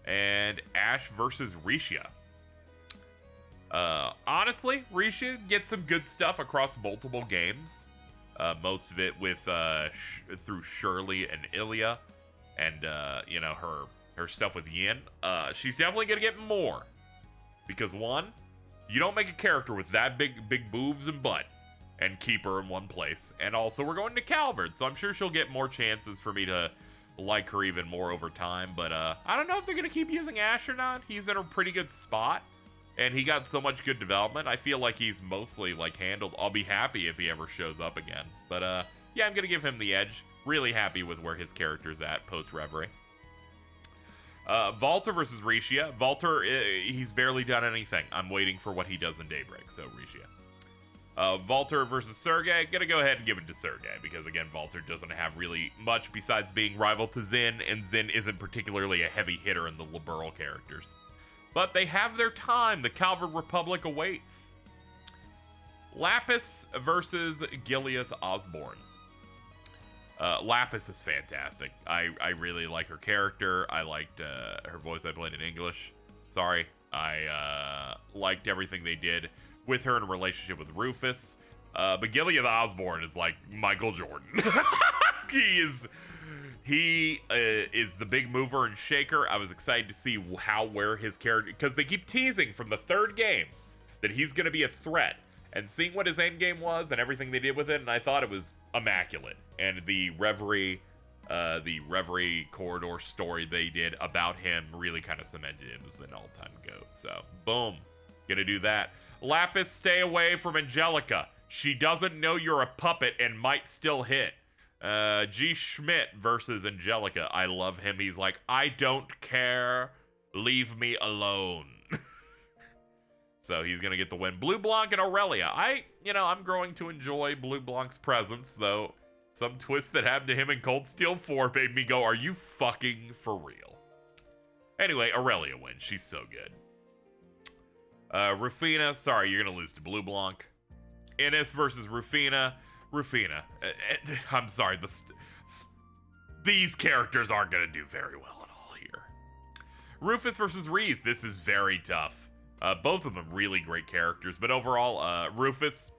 And Ash versus Risha. Honestly, Risha gets some good stuff across multiple games. Most of it with through Shirley and Ilya, and you know, her stuff with Yin. She's definitely gonna get more because one, you don't make a character with that big boobs and butt and keep her in one place. And also, we're going to Calvard, so I'm sure she'll get more chances for me to like her even more over time. But I don't know if they're gonna keep using Ash or not. He's in a pretty good spot. And he got so much good development. I feel like he's mostly like handled. I'll be happy if he ever shows up again. But yeah, I'm gonna give him the edge. Really happy with where his character's at post Reverie. Valter versus Risha. Valter, he's barely done anything. I'm waiting for what he does in Daybreak. So Risha. Valter versus Sergei. Gonna go ahead and give it to Sergei because again, Valter doesn't have really much besides being rival to Zin, and Zin isn't particularly a heavy hitter in the liberal characters. But they have their time. The Calvard Republic awaits. Lapis versus Gileath Osborne. Lapis is fantastic. I really like her character. I liked her voice I played in English. Sorry. I liked everything they did with her in a relationship with Rufus. But Gileath Osborne is like Michael Jordan. He is the big mover and shaker. I was excited to see where his character, because they keep teasing from the third game that he's going to be a threat, and seeing what his end game was and everything they did with it, and I thought it was immaculate. And the Reverie corridor story they did about him really kind of cemented him as an all-time GOAT. So, boom, gonna do that. Lapis, stay away from Angelica. She doesn't know you're a puppet and might still hit. G. Schmidt versus Angelica. I love him. He's like, I don't care. Leave me alone. So he's gonna get the win. Blue Blanc and Aurelia. I'm growing to enjoy Blue Blanc's presence, though some twist that happened to him in Cold Steel 4 made me go, are you fucking for real? Anyway, Aurelia wins. She's so good. Rufina. Sorry, you're gonna lose to Blue Blanc. Innes versus Rufina. Rufina, I'm sorry, these characters aren't going to do very well at all here. Rufus versus Reese, this is very tough. Both of them really great characters, but overall, Rufus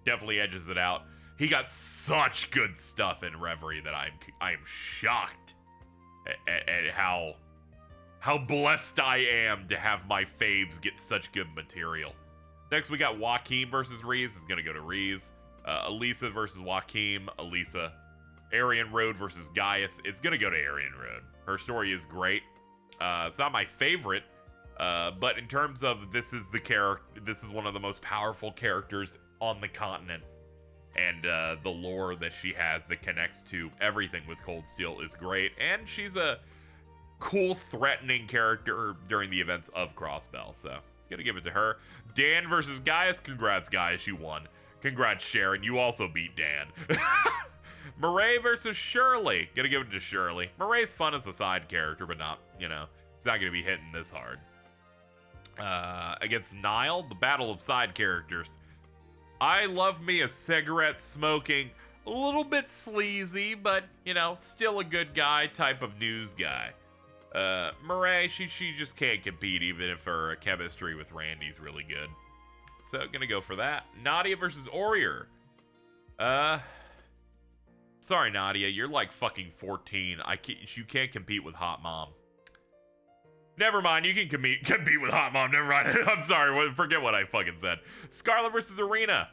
definitely edges it out. He got such good stuff in Reverie that I am shocked at how blessed I am to have my faves get such good material. Next, we got Joaquin versus Reese. It's going to go to Reese. Elisa versus Joaquin. Elisa. Aryan Road versus Gaius. It's gonna go to Aryan Road. Her story is great. It's not my favorite, but in terms of this is one of the most powerful characters on the continent, and the lore that she has that connects to everything with Cold Steel is great, and she's a cool, threatening character during the events of Crossbell. So gonna give it to her. Dan versus Gaius. Congrats, Gaius, you won. Congrats, Sharon. You also beat Dan. Murray versus Shirley. Gonna give it to Shirley. Murray's fun as a side character, but not, it's not gonna be hitting this hard. Against Nile, the battle of side characters. I love me a cigarette smoking, a little bit sleazy, but, still a good guy type of news guy. Murray, she just can't compete even if her chemistry with Randy's really good. So gonna go for that. Nadia versus Orier. Sorry, Nadia, you're like fucking 14. You can't compete with Hot Mom. Never mind, you can compete with Hot Mom. Never mind. I'm sorry. Forget what I fucking said. Scarlet versus Arena.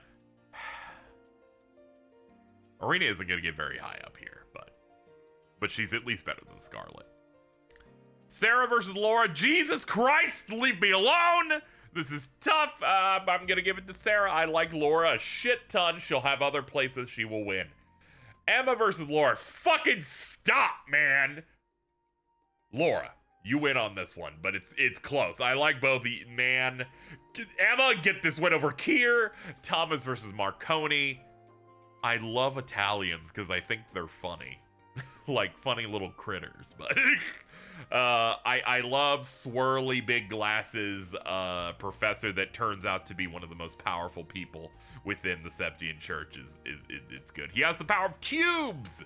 Arena isn't gonna get very high up here, but she's at least better than Scarlet. Sarah versus Laura. Jesus Christ, leave me alone. This is tough. I'm gonna give it to Sarah. I like Laura a shit ton. She'll have other places she will win. Emma versus Laura. Fucking stop, man. Laura, you win on this one, but it's close. I like both. Man, Emma, get this win over Kier. Thomas versus Marconi. I love Italians because I think they're funny. Like funny little critters, but I love swirly big glasses professor that turns out to be one of the most powerful people within the Septian Church. It's good. He has the power of cubes.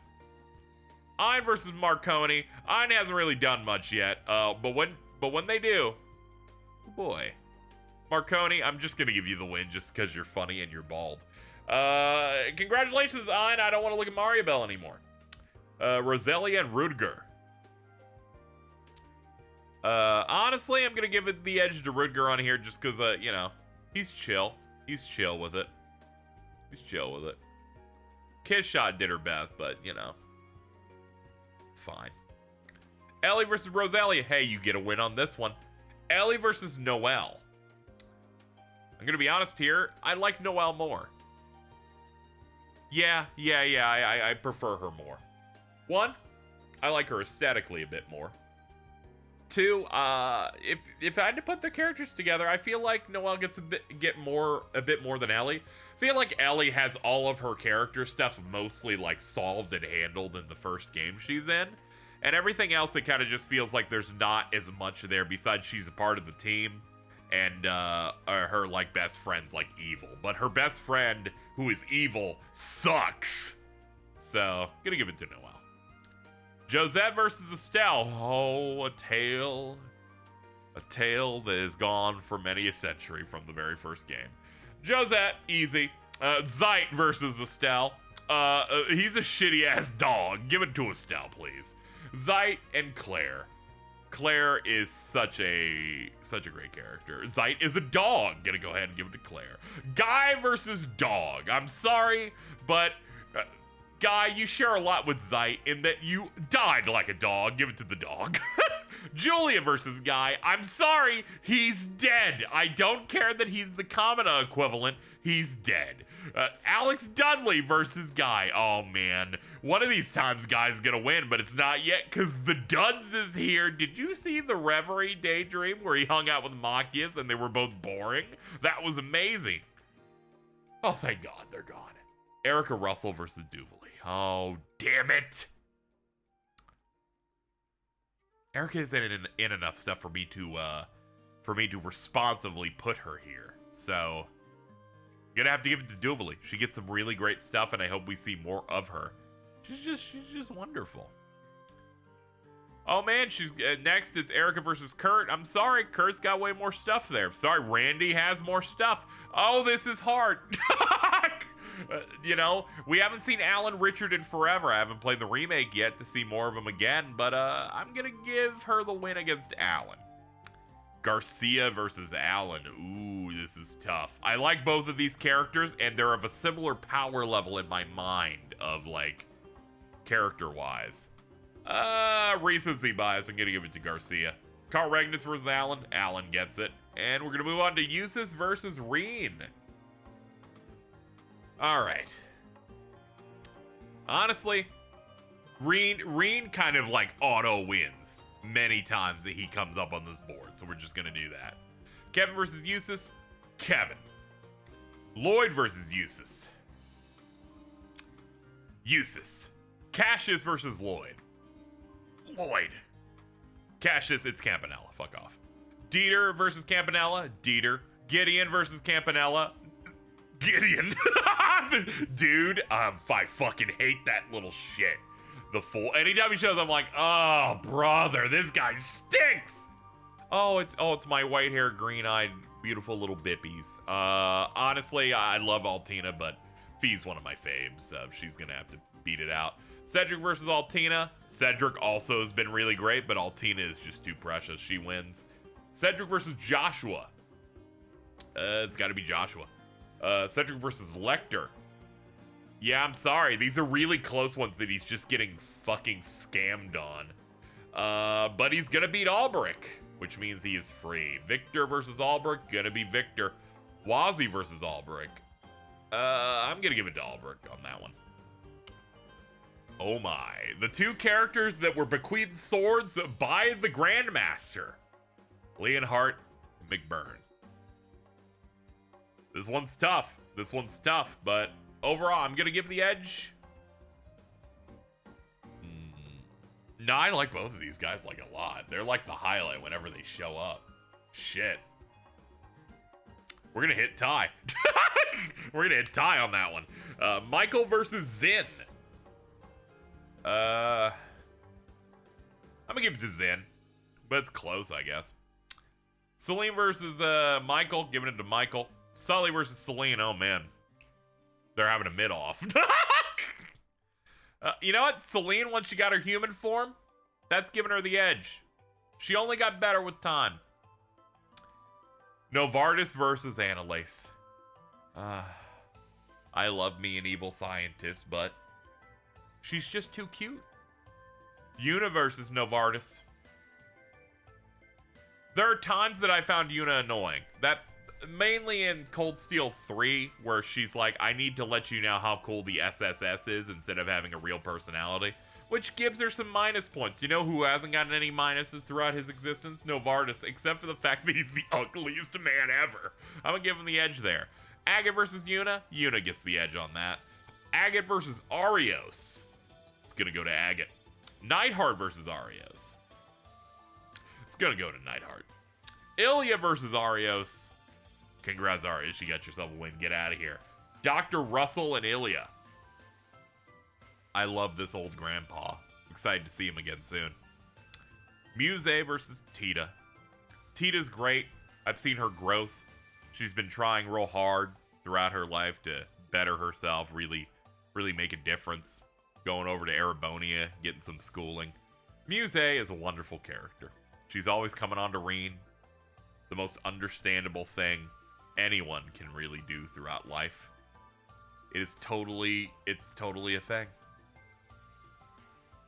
Ein versus Marconi. Ein hasn't really done much yet, but when they do, oh boy, Marconi, I'm just gonna give you the win just because you're funny and you're bald. Congratulations, Ein. I don't want to look at Mario Bell anymore. Roselia and Rudger. Honestly, I'm gonna give it the edge to Rudger on here just because, you know, he's chill. He's chill with it. He's chill with it. Kiss Shot did her best, but, you know, it's fine. Ellie versus Roselia. Hey, you get a win on this one. Ellie versus Noelle. I'm gonna be honest here. I like Noelle more. Yeah, I prefer her more. One, I like her aesthetically a bit more. Two, if I had to put the characters together, I feel like Noelle gets a bit more than Ellie. I feel like Ellie has all of her character stuff mostly like solved and handled in the first game she's in, and everything else it kind of just feels like there's not as much there besides she's a part of the team, and her like best friend's like evil, but her best friend who is evil sucks. So gonna give it to Noelle. Josette versus Estelle. Oh, a tale that is gone for many a century from the very first game. Josette, easy. Zeit versus Estelle. He's a shitty ass dog. Give it to Estelle, please. Zeit and Claire. Claire is such a great character. Zeit is a dog. Gonna go ahead and give it to Claire. Guy versus dog. I'm sorry, but Guy, you share a lot with Zeit in that you died like a dog. Give it to the dog. Julia versus Guy. I'm sorry, he's dead. I don't care that he's the Kamina equivalent. He's dead. Alex Dudley versus Guy. Oh, man. One of these times Guy's gonna win, but it's not yet because the Duds is here. Did you see the Reverie Daydream where he hung out with Machias and they were both boring? That was amazing. Oh, thank God they're gone. Erica Russell versus Duvalie. Oh, damn it. Erica isn't in enough stuff for me to responsibly put her here. So, gonna have to give it to Duvalie. She gets some really great stuff, and I hope we see more of her. She's just wonderful. Oh man, she's next. It's Erica versus Kurt. I'm sorry, Kurt's got way more stuff there. Sorry, Randy has more stuff. Oh, this is hard. You know, we haven't seen Alan Richard in forever. I haven't played the remake yet to see more of him again, but I'm gonna give her the win against Alan. Garcia versus Alan. Ooh, this is tough. I like both of these characters, and they're of a similar power level in my mind of, like, character-wise. Recency bias. I'm gonna give it to Garcia. Carl Regnitz versus Alan. Alan gets it. And we're gonna move on to Eustace versus Reen. Alright. Honestly, Reen kind of like auto wins many times that he comes up on this board, so we're just gonna do that. Kevin versus Eustace. Kevin. Lloyd versus Eustace. Eustace. Cassius versus Lloyd. Lloyd. Cassius, it's Campanella. Fuck off. Dieter versus Campanella. Dieter. Gideon versus Campanella. Gideon. Dude, I fucking hate that little shit. The fool. Anytime he shows, I'm like, oh, brother, this guy stinks. Oh, it's my white-haired, green-eyed Beautiful little bippies. Honestly, I love Altina, but Fee's one of my faves, so she's gonna have to beat it out. Cedric versus Altina. Cedric also has been really great, but Altina is just too precious. She wins. Cedric versus Joshua. It's gotta be Joshua. Cedric versus Lecter. Yeah, I'm sorry. These are really close ones that he's just getting fucking scammed on. But he's gonna beat Albrecht, which means he is free. Victor versus Albrecht, gonna be Victor. Wazi versus Albrecht. I'm gonna give it to Albrecht on that one. Oh my. The two characters that were bequeathed swords by the Grandmaster. Leonhardt, McBurn. This one's tough. This one's tough, but overall, I'm gonna give the edge. No, I like both of these guys like a lot. They're like the highlight whenever they show up. Shit. We're gonna hit tie. We're gonna hit tie on that one. Michael versus Zin. I'm gonna give it to Zin, but it's close, I guess. Celine versus Michael, giving it to Michael. Sully versus Celine, oh man. They're having a mid-off. You know what? Celine, once she got her human form, that's giving her the edge. She only got better with time. Novartis versus Annalise. I love me an evil scientist, but she's just too cute. Yuna versus Novartis. There are times that I found Yuna annoying. That mainly in Cold Steel 3, where she's like, I need to let you know how cool the SSS is instead of having a real personality, which gives her some minus points. You know who hasn't gotten any minuses throughout his existence? Novartis, except for the fact that he's the ugliest man ever. I'm gonna give him the edge there. Agate versus Yuna. Yuna gets the edge on that. Agate versus Arios. It's gonna go to Agate. Neidhart versus Arios. It's gonna go to Neidhart. Ilya versus Arios. Congrats, Arios. You got yourself a win. Get out of here. Dr. Russell and Ilya. I love this old grandpa. Excited to see him again soon. Muse versus Tita. Tita's great. I've seen her growth. She's been trying real hard throughout her life to better herself, really make a difference. Going over to Erebonia, getting some schooling. Muse is a wonderful character. She's always coming on to Reen. The most understandable thing anyone can really do throughout life. It's totally a thing.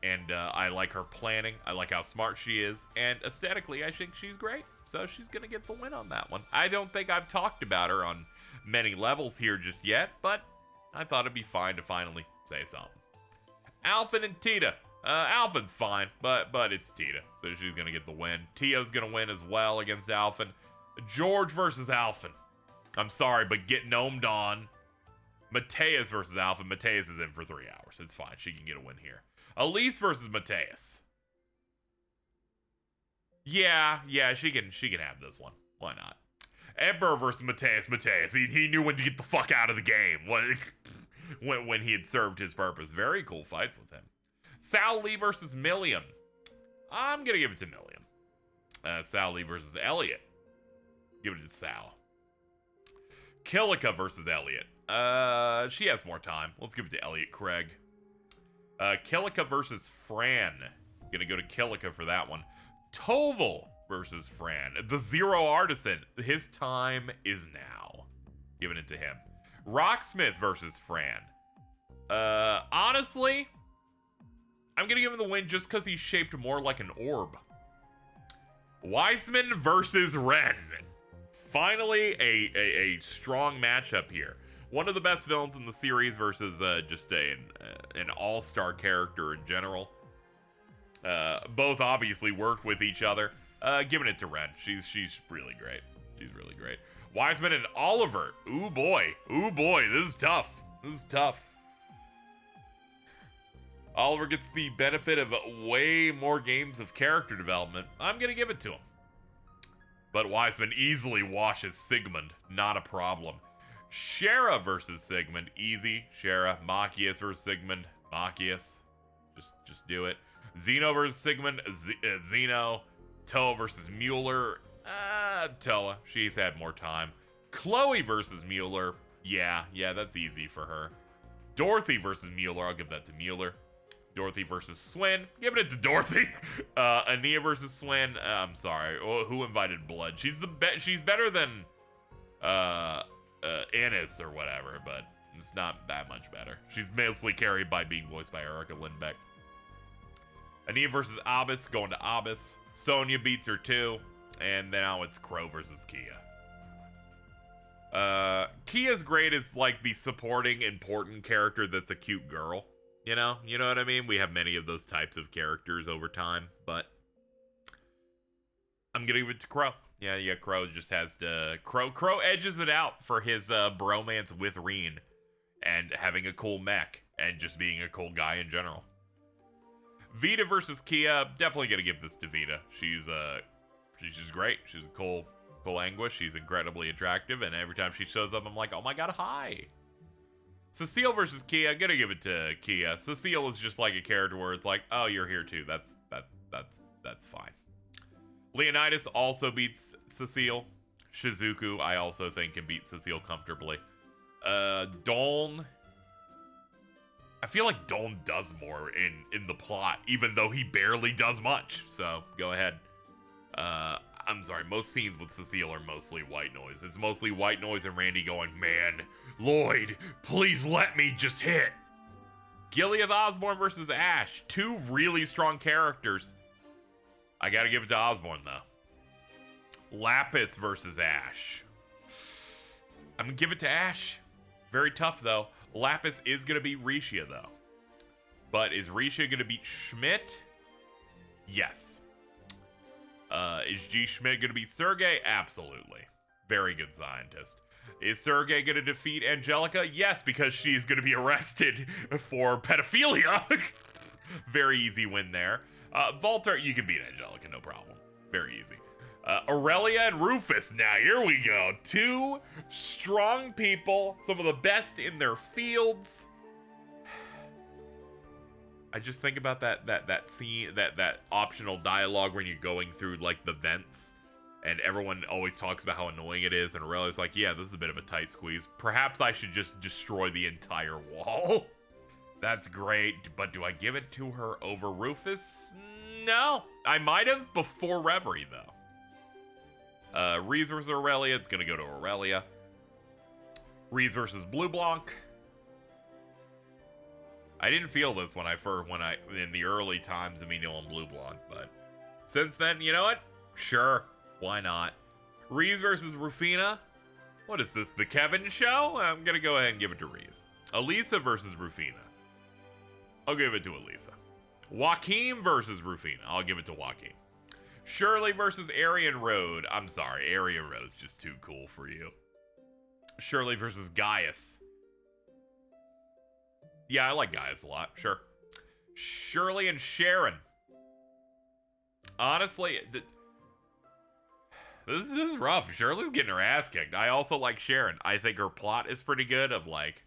And I like her planning. I like how smart she is. And aesthetically, I think she's great. So she's going to get the win on that one. I don't think I've talked about her on many levels here just yet, but I thought it'd be fine to finally say something. Alphen and Tita. Alphen's fine, but it's Tita, so she's going to get the win. Tio's going to win as well against Alphen. George versus Alphen. I'm sorry, but get gnomed on. Mateus versus Alphen. Mateus is in for 3 hours. It's fine. She can get a win here. Elise versus Mateus. Yeah, she can have this one. Why not? Emperor versus Mateus. Mateus, he knew when to get the fuck out of the game when he had served his purpose. Very cool fights with him. Sal Lee versus Milliam. I'm gonna give it to Milliam. Sal Lee versus Elliot. Give it to Sal. Killica versus Elliot. She has more time. Let's give it to Elliot Craig. Killica versus Fran. Gonna go to Killica for that one. Toval versus Fran. The Zero Artisan. His time is now. Giving it to him. Rocksmith versus Fran. Honestly, I'm gonna give him the win just because he's shaped more like an orb. Wiseman versus Ren. Finally, a strong matchup here. One of the best villains in the series versus just an all-star character in general. Both obviously worked with each other. Giving it to Ren. She's really great. She's really great. Wiseman and Oliver. Ooh boy. This is tough. Oliver gets the benefit of way more games of character development. I'm gonna give it to him. But Wiseman easily washes Sigmund. Not a problem. Shara versus Sigmund. Easy. Shara. Machias versus Sigmund. Machias. Just do it. Zeno versus Sigmund. Zeno. Toe versus Mueller. Toa. She's had more time. Chloe versus Mueller. Yeah, that's easy for her. Dorothy versus Mueller. I'll give that to Mueller. Dorothy versus Swin. Giving it to Dorothy. Ania versus Swin. I'm sorry. Who invited blood? She's better than Annis or whatever, but it's not that much better. She's mostly carried by being voiced by Erica Lindbeck. Ania versus Abyss. Going to Abyss. Sonya beats her too. And now it's Crow versus Kia. Kia's great as like the supporting important character that's a cute girl. You know what I mean? We have many of those types of characters over time, but I'm gonna give it to Crow. Yeah, Crow just has to Crow edges it out for his bromance with Reen and having a cool mech and just being a cool guy in general. Vita versus Kia, definitely gonna give this to Vita. She's just great. She's a cool Anguish. She's incredibly attractive, and every time she shows up, I'm like, oh my god, hi. Cecile versus Kia, gonna give it to Kia. Cecile is just like a character where it's like, oh, you're here too. That's fine. Leonidas also beats Cecile. Shizuku, I also think, can beat Cecile comfortably. Doln. I feel like Doln does more in the plot, even though he barely does much. So go ahead. I'm sorry, most scenes with Cecile are mostly white noise. It's mostly white noise and Randy going, man, Lloyd, please let me just hit. Gilead Osborne versus Ash. Two really strong characters. I gotta give it to Osborne, though. Lapis versus Ash. I'm gonna give it to Ash. Very tough, though. Lapis is gonna beat Risha, though. But is Risha gonna beat Schmidt? Yes. Is G. Schmidt going to beat Sergey? Absolutely. Very good scientist. Is Sergey going to defeat Angelica? Yes, because she's going to be arrested for pedophilia. Very easy win there. Volter, you can beat Angelica, no problem. Very easy. Aurelia and Rufus. Now, here we go. Two strong people, some of the best in their fields. I just think about that scene, that optional dialogue when you're going through like the vents, and everyone always talks about how annoying it is, and Aurelia's like, yeah, this is a bit of a tight squeeze. Perhaps I should just destroy the entire wall. That's great, but do I give it to her over Rufus? No. I might have before Reverie, though. Reese versus Aurelia, it's gonna go to Aurelia. Reese versus Blue Blanc. I didn't feel this when in the early times of me knowing Blue Blanc, but since then, you know what? Sure, why not? Reese versus Rufina. What is this, the Kevin show? I'm gonna go ahead and give it to Reese. Elisa versus Rufina. I'll give it to Elisa. Joaquin versus Rufina. I'll give it to Joaquin. Shirley versus Arian Road. I'm sorry, Arian Road's just too cool for you. Shirley versus Gaius. Yeah, I like Gaius a lot, sure. Shirley and Sharon. Honestly, this is rough. Shirley's getting her ass kicked. I also like Sharon. I think her plot is pretty good, of like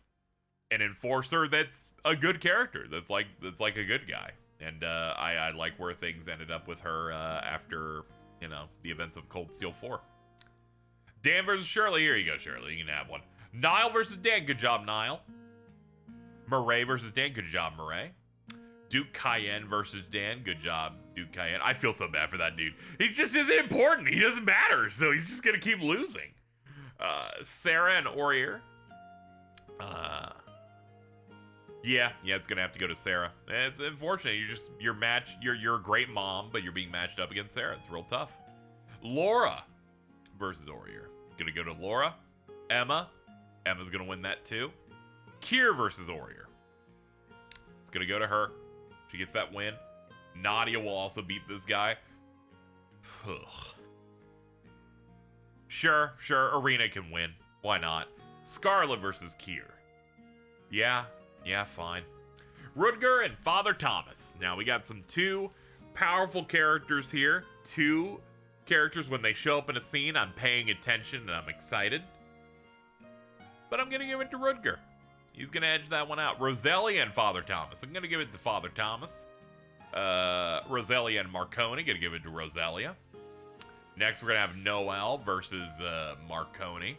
an enforcer that's a good character. That's like a good guy. And I like where things ended up with her after, the events of Cold Steel 4. Dan versus Shirley. Here you go, Shirley. You can have one. Niall versus Dan. Good job, Niall. Murray versus Dan. Good job, Murray. Duke Cayenne versus Dan. Good job, Duke Cayenne. I feel so bad for that dude. He just isn't important. He doesn't matter, so he's just going to keep losing. Sarah and Orier. Yeah, it's going to have to go to Sarah. It's unfortunate. You're a great mom, but you're being matched up against Sarah. It's real tough. Laura versus Orier. Going to go to Laura. Emma's going to win that too. Kier versus Orier. It's going to go to her. She gets that win. Nadia will also beat this guy. Sure, Arena can win. Why not? Scarlet versus Kier. Yeah, fine. Rutger and Father Thomas. Now, we got two powerful characters here. Two characters, when they show up in a scene, I'm paying attention and I'm excited. But I'm going to give it to Rutger. He's going to edge that one out. Roselia and Father Thomas. I'm going to give it to Father Thomas. Roselia and Marconi. Going to give it to Roselia. Next, we're going to have Noel versus Marconi.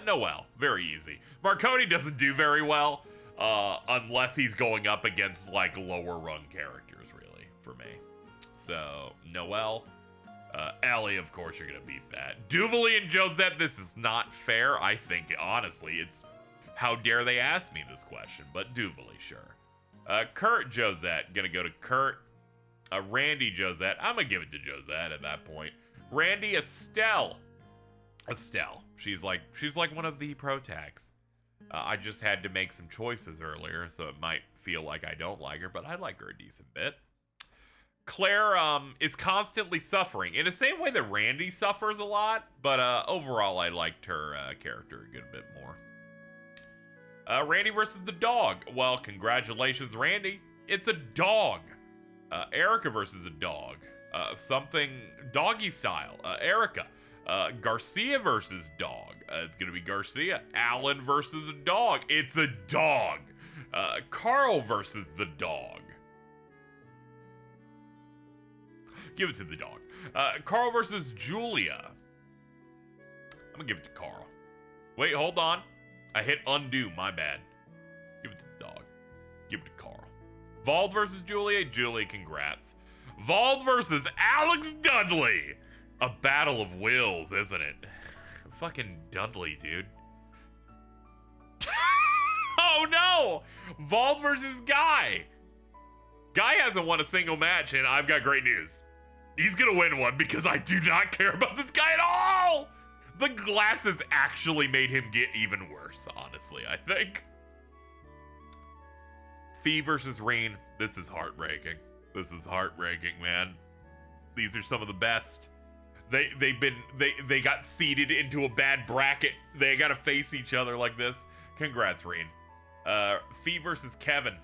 Noel, very easy. Marconi doesn't do very well unless he's going up against, like, lower run characters, really, for me. So, Noel. Ellie, of course, you're going to beat that. Duvally and Josette, this is not fair. I think, honestly, it's how dare they ask me this question, but Duvally, sure. Kurt, Josette, going to go to Kurt. Randy, Josette. I'm going to give it to Josette at that point. Randy, Estelle. Estelle. She's like one of the pro tags. I just had to make some choices earlier, so it might feel like I don't like her, but I like her a decent bit. Claire is constantly suffering in the same way that Randy suffers a lot, but overall I liked her character a good bit more. Randy versus the dog. Well, congratulations, Randy. It's a dog. Erica versus a dog. Something doggy style. Erica. Garcia versus dog. It's going to be Garcia. Alan versus a dog. It's a dog. Carl versus the dog. Give it to the dog. Carl versus Julia. I'm going to give it to Carl. Wait, hold on. I hit undo. My bad. Give it to the dog. Give it to Carl. Vald versus Julia. Julia, congrats. Vald versus Alex Dudley. A battle of wills, isn't it? Fucking Dudley, dude. Oh no! Vald versus Guy. Guy hasn't won a single match, and I've got great news. He's gonna win one because I do not care about this guy at all! The glasses actually made him get even worse, honestly, I think. Fee versus Rain. This is heartbreaking. This is heartbreaking, man. These are some of the best. They got seeded into a bad bracket. They gotta face each other like this. Congrats, Rain. Fee versus Kevin.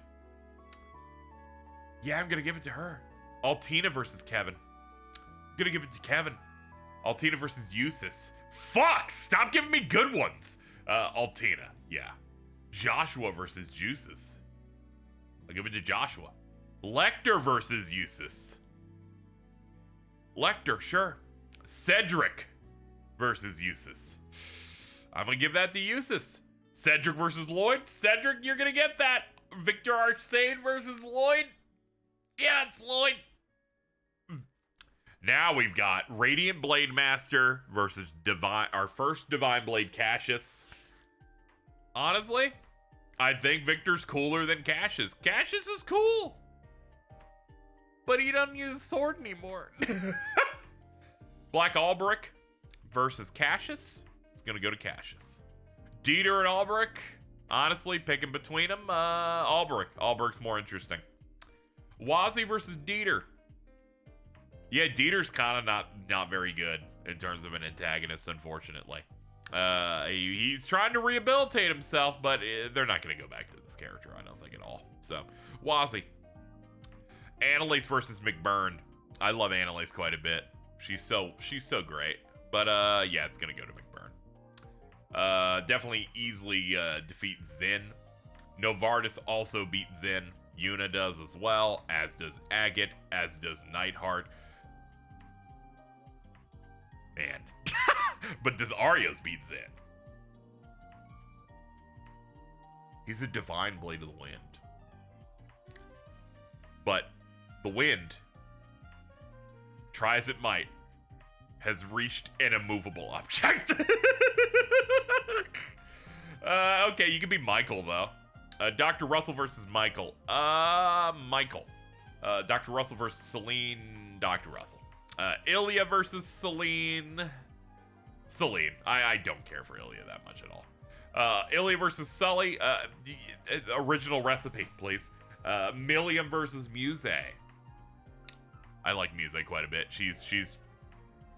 Yeah, I'm gonna give it to her. Altina versus Kevin. I'm gonna give it to Kevin. Altina versus Eustace. Fuck! Stop giving me good ones. Altina, yeah. Joshua versus Juices. I'll give it to Joshua. Lecter versus Eustace. Lecter, sure. Cedric versus Eustace. I'm gonna give that to Eustace. Cedric versus Lloyd. Cedric, you're gonna get that. Victor Arcade versus Lloyd. Yeah, it's Lloyd. Now we've got Radiant Blade Master versus our first Divine Blade Cassius. Honestly, I think Victor's cooler than Cassius. Cassius is cool, but he doesn't use a sword anymore. Black Albrecht versus Cassius. It's gonna go to Cassius. Dieter and Albrecht. Honestly, picking between them, Albrecht. Albrecht's more interesting. Wazzy versus Dieter. Yeah, Dieter's kind of not very good in terms of an antagonist, unfortunately. He's trying to rehabilitate himself, but they're not going to go back to this character, I don't think, at all. So, Wazzy. Annalise versus McBurn. I love Annalise quite a bit. She's so great. But, yeah, it's going to go to McBurn. Definitely easily defeat Zen. Novartis also beat Zen. Yuna does as well, as does Agate, as does Nightheart. Man. But does Arios beat Zen? He's a divine blade of the wind. But the wind, try as it might, has reached an immovable object. Okay, you can be Michael, though. Dr. Russell versus Michael. Michael. Dr. Russell versus Celine. Dr. Russell. Ilya versus Celine. Celine. I don't care for Ilya that much at all. Ilya versus Sully. Original recipe, please. Milliam versus Muse. I like Muse quite a bit. She's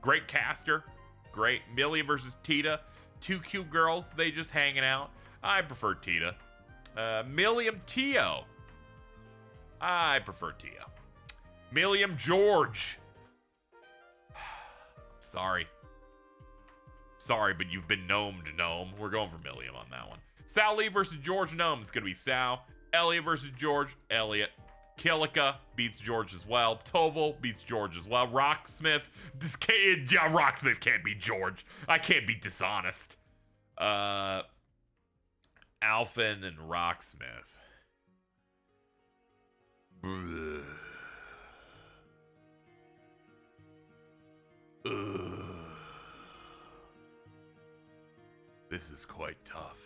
great caster. Great. Milliam versus Tita. Two cute girls. They just hanging out. I prefer Tita. Milliam Tio. I prefer Tio. Milliam George. Sorry, but you've been gnomed, Gnome. We're going for Milliam on that one. Sal Lee versus George Gnome. It's going to be Sal. Elliot versus George. Elliot. Kilika beats George as well. Toval beats George as well. Rocksmith. Rocksmith can't beat George. I can't be dishonest. Alphen and Rocksmith. This is quite tough.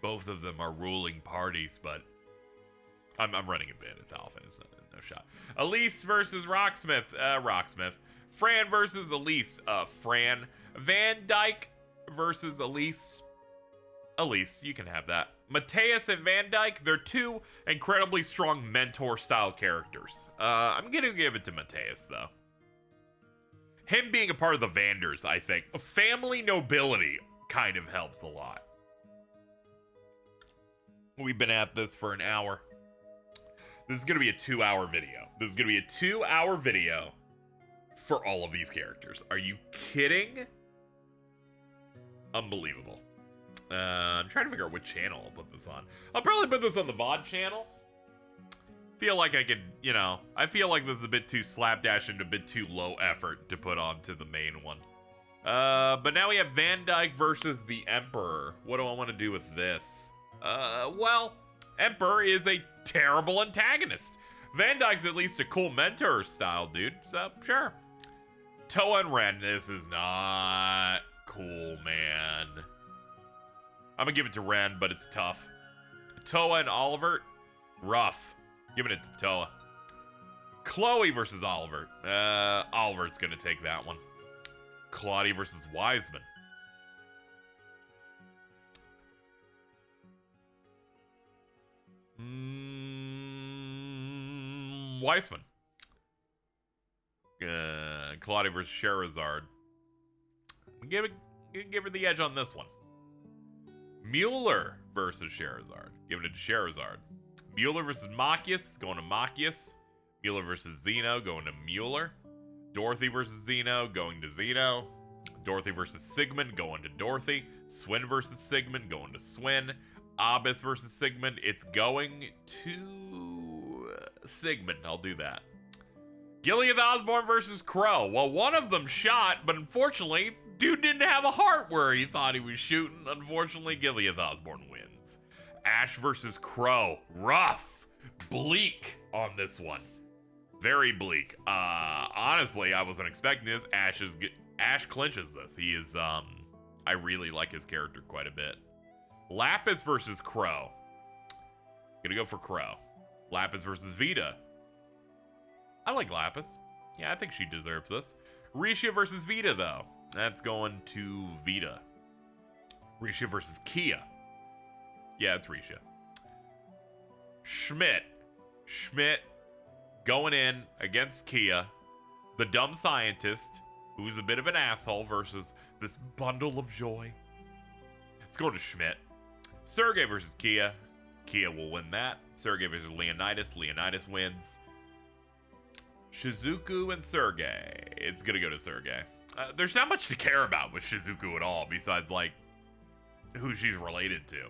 Both of them are ruling parties, but I'm running a bit. It's Alphen. It's no shot. Elise versus Rocksmith. Rocksmith. Fran versus Elise. Fran. Van Dyke versus Elise. Elise, you can have that. Mateus and Van Dyke, they're two incredibly strong mentor-style characters. I'm going to give it to Mateus, though. Him being a part of the Vanders, I think. Family nobility kind of helps a lot. We've been at this for an hour. This is going to be a 2-hour video. This is going to be a 2-hour video for all of these characters. Are you kidding? Unbelievable. I'm trying to figure out which channel I'll put this on. I'll probably put this on the VOD channel. Feel like I could, I feel like this is a bit too slapdash and a bit too low effort to put onto the main one. But now we have Van Dyke versus the Emperor. What do I want to do with this? Well, Emperor is a terrible antagonist. Van Dyke's at least a cool mentor style dude, so sure. Toa and Ren, this is not cool, man. I'm gonna give it to Ren, but it's tough. Toa and Oliver, rough. Giving it to Toa. Chloe versus Oliver. Oliver's gonna take that one. Claudia versus Wiseman. Wiseman. Claudia versus Sherazard. Give her the edge on this one. Mueller versus Sherazard. Giving it to Sherazard. Mueller versus Machias. Going to Machias. Mueller versus Zeno. Going to Mueller. Dorothy versus Zeno. Going to Zeno. Dorothy versus Sigmund. Going to Dorothy. Swin versus Sigmund. Going to Swin. Abbas versus Sigmund. It's going to Sigmund. I'll do that. Gilead Osborne versus Crow. Well, one of them shot, but unfortunately, dude didn't have a heart where he thought he was shooting. Unfortunately, Gilead Osborne wins. Ash versus Crow. Rough. Bleak on this one. Very bleak. Honestly, I wasn't expecting this. Ash clinches this. He is, I really like his character quite a bit. Lapis versus Crow. Gonna go for Crow. Lapis versus Vita. I like Lapis. Yeah, I think she deserves this. Risha versus Vita, though. That's going to Vita. Risha versus Kia. Yeah, it's Risha. Schmidt. Schmidt going in against Kia. The dumb scientist, who's a bit of an asshole, versus this bundle of joy. Let's go to Schmidt. Sergey versus Kia. Kia will win that. Sergey versus Leonidas. Leonidas wins. Shizuku and Sergey. It's gonna go to Sergey. There's not much to care about with Shizuku at all, besides, like, who she's related to.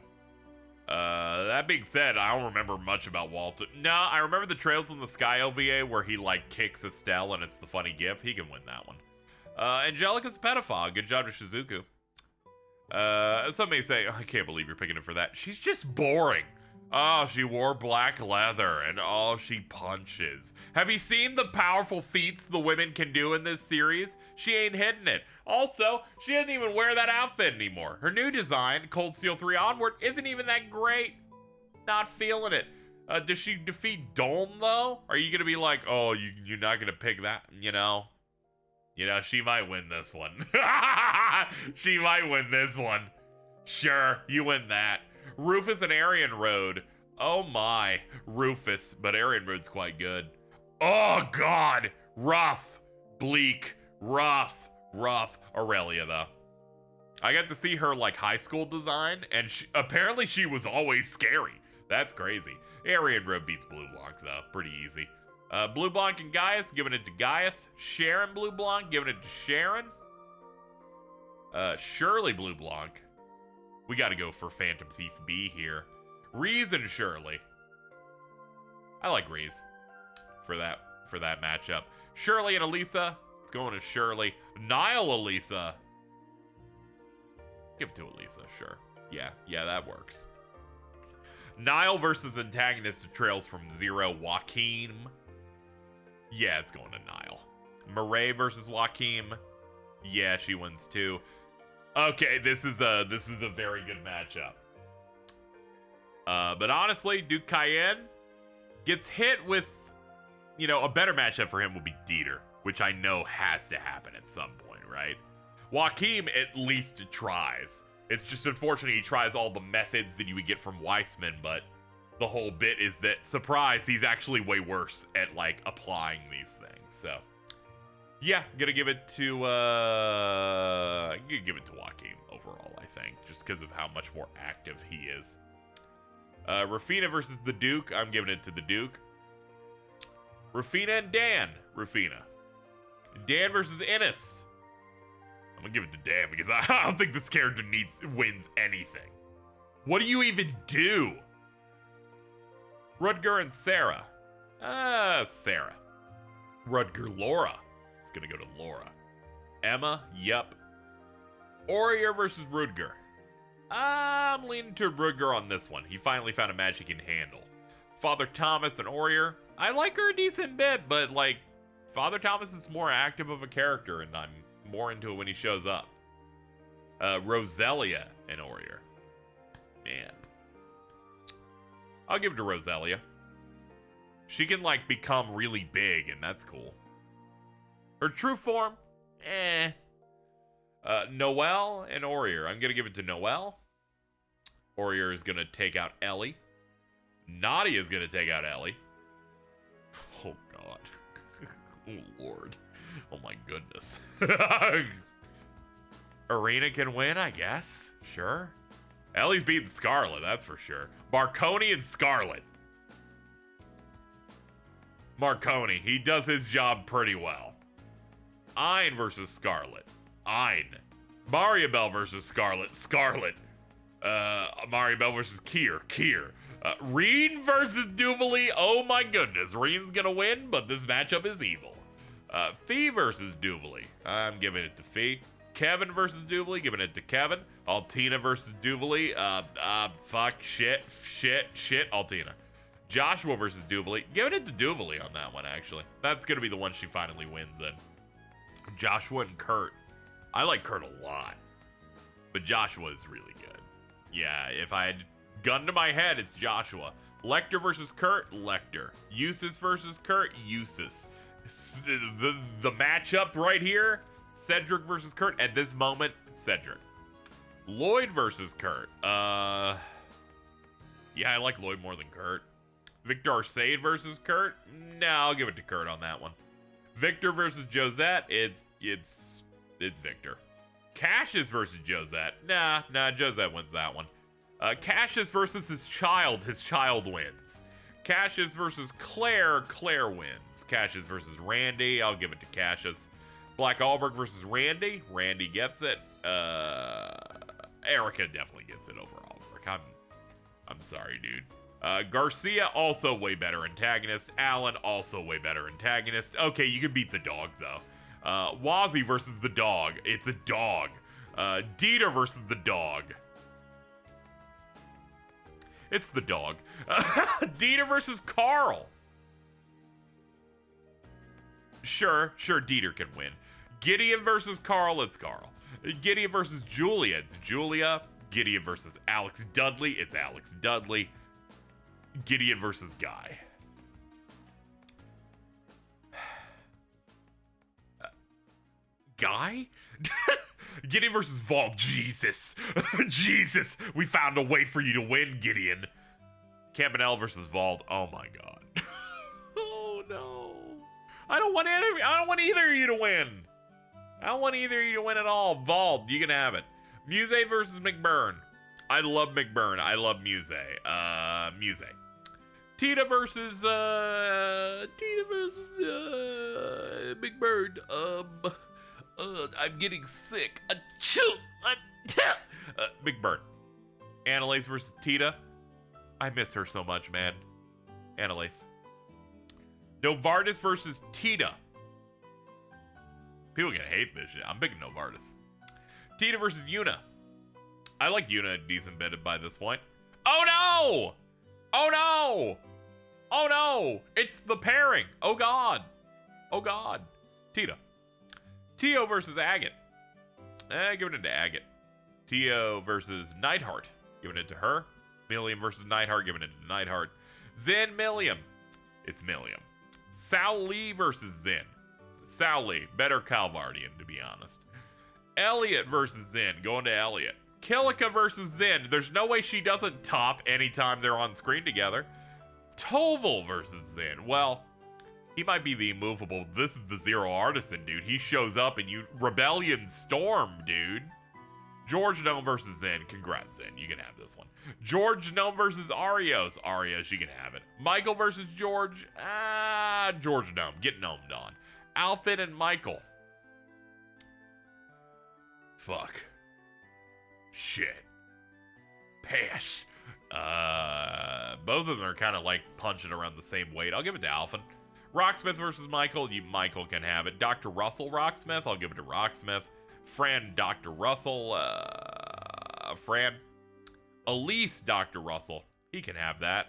That being said, I don't remember much about Walter. No, I remember the Trails in the Sky OVA where he, like, kicks Estelle and it's the funny gif. He can win that one. Angelica's a pedophile. Good job to Shizuku. Some may say, oh, I can't believe you're picking it for that. She's just boring. Oh, she wore black leather, and oh, she punches. Have you seen the powerful feats the women can do in this series? She ain't hitting it. Also, she doesn't even wear that outfit anymore. Her new design, Cold Steel 3 Onward, isn't even that great. Not feeling it. Does she defeat Dolm, though? Are you gonna be like, oh, you're not gonna pick that, you know? You know, she might win this one. She might win this one. Sure, you win that. Rufus and Aryan Road. Oh my. Rufus, but Aryan Road's quite good. Oh god. Rough. Bleak. Rough. Aurelia, though. I got to see her, like, high school design, and apparently she was always scary. That's crazy. Aryan Road beats Blue Blanc, though. Pretty easy. Blue Blanc and Gaius, giving it to Gaius. Sharon Blue Blanc, giving it to Sharon. Shirley Blue Blanc. We gotta go for Phantom Thief B here. Reason Shirley. I like Reese for that matchup. Shirley and Elisa. It's going to Shirley. Niall Elisa. Give it to Elisa, sure. Yeah, that works. Niall versus antagonist of Trails from Zero, Joaquin. Yeah, it's going to Niall. Murray versus Joaquin. Yeah, she wins too. Okay, this is a very good matchup. But honestly, Duke Cayenne gets hit with, a better matchup for him would be Dieter, which I know has to happen at some point, right? Joaquin at least tries. It's just unfortunate he tries all the methods that you would get from Weissman, but the whole bit is that, surprise, he's actually way worse at, applying these things. So, yeah, gonna give it to Joaquin overall, I think, just because of how much more active he is. Rafina versus the Duke. I'm giving it to the Duke. Rafina and Dan. Rafina. Dan versus Ennis. I'm gonna give it to Dan because I don't think this character wins anything. What do you even do? Rudger and Sarah. Sarah. Rudger, Laura. It's gonna go to Laura. Emma, yup. Aurier versus Rudger. I'm leaning to Rudger on this one. He finally found a match he can handle. Father Thomas and Aurier. I like her a decent bit, but Father Thomas is more active of a character, and I'm more into it when he shows up. Roselia and Aurier. Man. I'll give it to Roselia. She can, become really big, and that's cool. Her true form? Noelle and Aurier. I'm gonna give it to Noelle. Aurier is gonna take out Ellie. Nadia is gonna take out Ellie. Oh, God. Oh, Lord. Oh, my goodness. Arena can win, I guess. Sure. Ellie's beating Scarlet, that's for sure. Marconi and Scarlet. Marconi, he does his job pretty well. Ein versus Scarlet. Ein. Mariabelle versus Scarlet. Scarlet. Mariabelle versus Kier. Kier. Reen versus Duvalie. Oh my goodness. Reen's gonna win, but this matchup is evil. Fee versus Duvalie. I'm giving it to Fee. Kevin versus Duvalie. Giving it to Kevin. Altina versus Duvalie. Fuck. Shit. Altina. Joshua versus Duvalie. Giving it to Duvalie on that one, actually. That's gonna be the one she finally wins in. Joshua and Kurt. I like Kurt a lot. But Joshua is really good. Yeah, if I had gun to my head, it's Joshua. Lecter versus Kurt, Lecter. Eustace versus Kurt, Eustace. The matchup right here, Cedric versus Kurt. At this moment, Cedric. Lloyd versus Kurt. Yeah, I like Lloyd more than Kurt. Victor Arcade versus Kurt. No, I'll give it to Kurt on that one. Victor versus Josette. It's Victor. Cassius versus Josette. Nah, Josette wins that one. Cassius versus his child wins. Cassius versus Claire wins. Cassius versus Randy, I'll give it to Cassius. Black Alberg versus Randy gets it. Erica definitely gets it over Alberg. I'm sorry, dude. Garcia, also way better antagonist. Allen, also way better antagonist. Okay, you can beat the dog, though. Wazzy versus the dog. It's a dog. Dieter versus the dog. It's the dog. Dieter versus Carl. Sure, Dieter can win. Gideon versus Carl, it's Carl. Gideon versus Julia, it's Julia. Gideon versus Alex Dudley, it's Alex Dudley. Gideon versus Guy. Guy? Gideon versus Vol. Jesus. Jesus. We found a way for you to win, Gideon. Campanelle versus Vald. Oh my god. Oh no. I don't want either of you to win. I don't want either of you to win at all. Vald, you can have it. Muse versus McBurn. I love McBurn. I love Muse. Muse. Tita versus McBurn. I'm getting sick. McBurn. Annalise versus Tita. I miss her so much, man. Annalise. Novartis versus Tita. People gonna hate this shit. I'm picking Novartis. Tita versus Yuna. I like Yuna a decent bit by this point. Oh no! Oh no! Oh no! It's the pairing. Oh god. Oh god. Tita. Tio versus Agate. Giving it to Agate. Tio versus Neidhart. Giving it to her. Milliam versus Neidhart. Giving it to Neidhart. Zin Milliam. It's Milliam. Sao Lee versus Zin. Sao Lee. Better Calvardian, to be honest. Elliot versus Zin. Going to Elliot. Kilika versus Zin. There's no way she doesn't top anytime they're on screen together. Toval versus Zin. Well, he might be the immovable. This is the Zero Artisan, dude. He shows up and you Rebellion Storm, dude. George Gnome versus Zin. Congrats, Zin. You can have this one. George Gnome versus Arios. Arios, you can have it. Michael versus George. George Gnome. Get gnomed on. Alfred and Michael. Fuck. Shit. Pass. Both of them are kind of like punching around the same weight. I'll give it to Alphen. Rocksmith versus Michael. Michael can have it. Dr. Russell Rocksmith. I'll give it to Rocksmith. Fran, Dr. Russell. Fran. Elise, Dr. Russell. He can have that.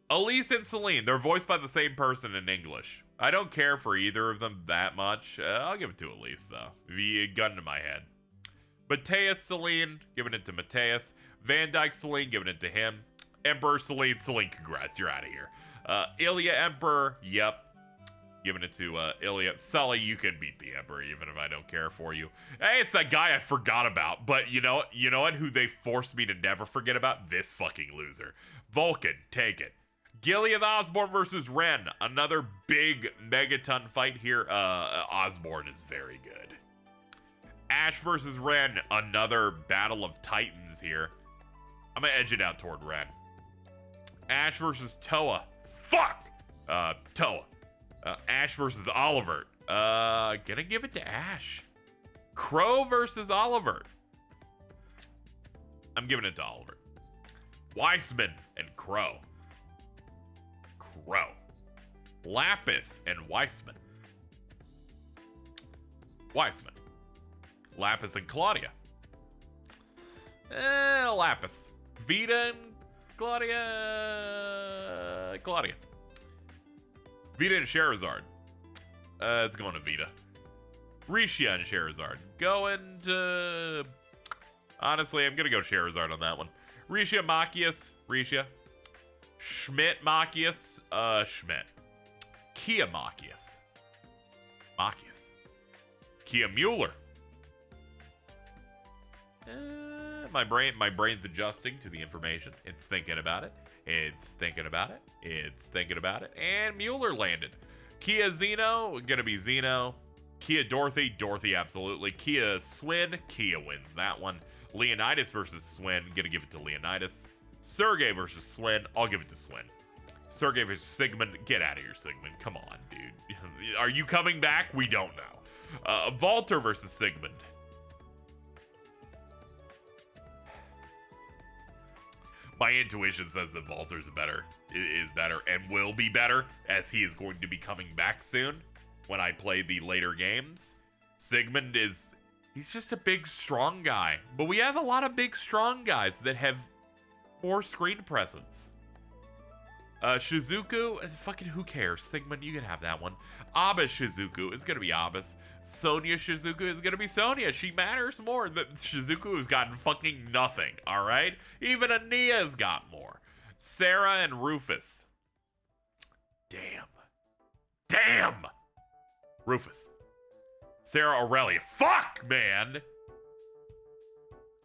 Elise and Celine. They're voiced by the same person in English. I don't care for either of them that much. I'll give it to Elise, though. Gun to my head. Mateus Celine, giving it to Mateus. Van Dyke Celine, giving it to him. Emperor Celine, congrats, you're out of here. Ilya Emperor, yep. Giving it to Ilya. Sully, you can beat the Emperor even if I don't care for you. Hey, it's that guy I forgot about. But you know what? Who they forced me to never forget about? This fucking loser. Vulcan, take it. Gilead Osborne versus Ren. Another big megaton fight here. Osborne is very good. Ash versus Ren. Another battle of titans here. I'm gonna edge it out toward Ren. Ash versus Toa. Fuck! Toa. Ash versus Olivert. Gonna give it to Ash. Crow versus Olivert. I'm giving it to Olivert. Weissman and Crow. Crow. Lapis and Weissman. Weissman. Lapis and Claudia. Lapis. Vita and Claudia. Claudia. Vita and Charizard. It's going to Vita. Rishia and Charizard. Going to... Honestly, I'm going to go Charizard on that one. Rishia Machias. Rishia. Schmidt Machias. Schmidt. Kia Machias. Machias. Kia Mueller. My brain's adjusting to the information. It's thinking about it. It's thinking about it. It's thinking about it. And Mueller landed. Kia Zeno, gonna be Zeno. Kia Dorothy, Dorothy absolutely. Kia Swin, Kia wins that one. Leonidas versus Swin, gonna give it to Leonidas. Sergey versus Swin, I'll give it to Swin. Sergey versus Sigmund, get out of here, Sigmund. Come on, dude. Are you coming back? We don't know. Walter versus Sigmund. My intuition says that Walter's is better and will be better, as he is going to be coming back soon when I play the later games. Sigmund he's just a big, strong guy. But we have a lot of big, strong guys that have more screen presence. Shizuku, fucking who cares? Sigmund, you can have that one. Abbas Shizuku is going to be Abbas. Sonia Shizuku is going to be Sonia. She matters more. Shizuku has gotten fucking nothing, alright? Even Ania's got more. Sarah and Rufus. Damn. Rufus. Sarah Aurelia. Fuck, man!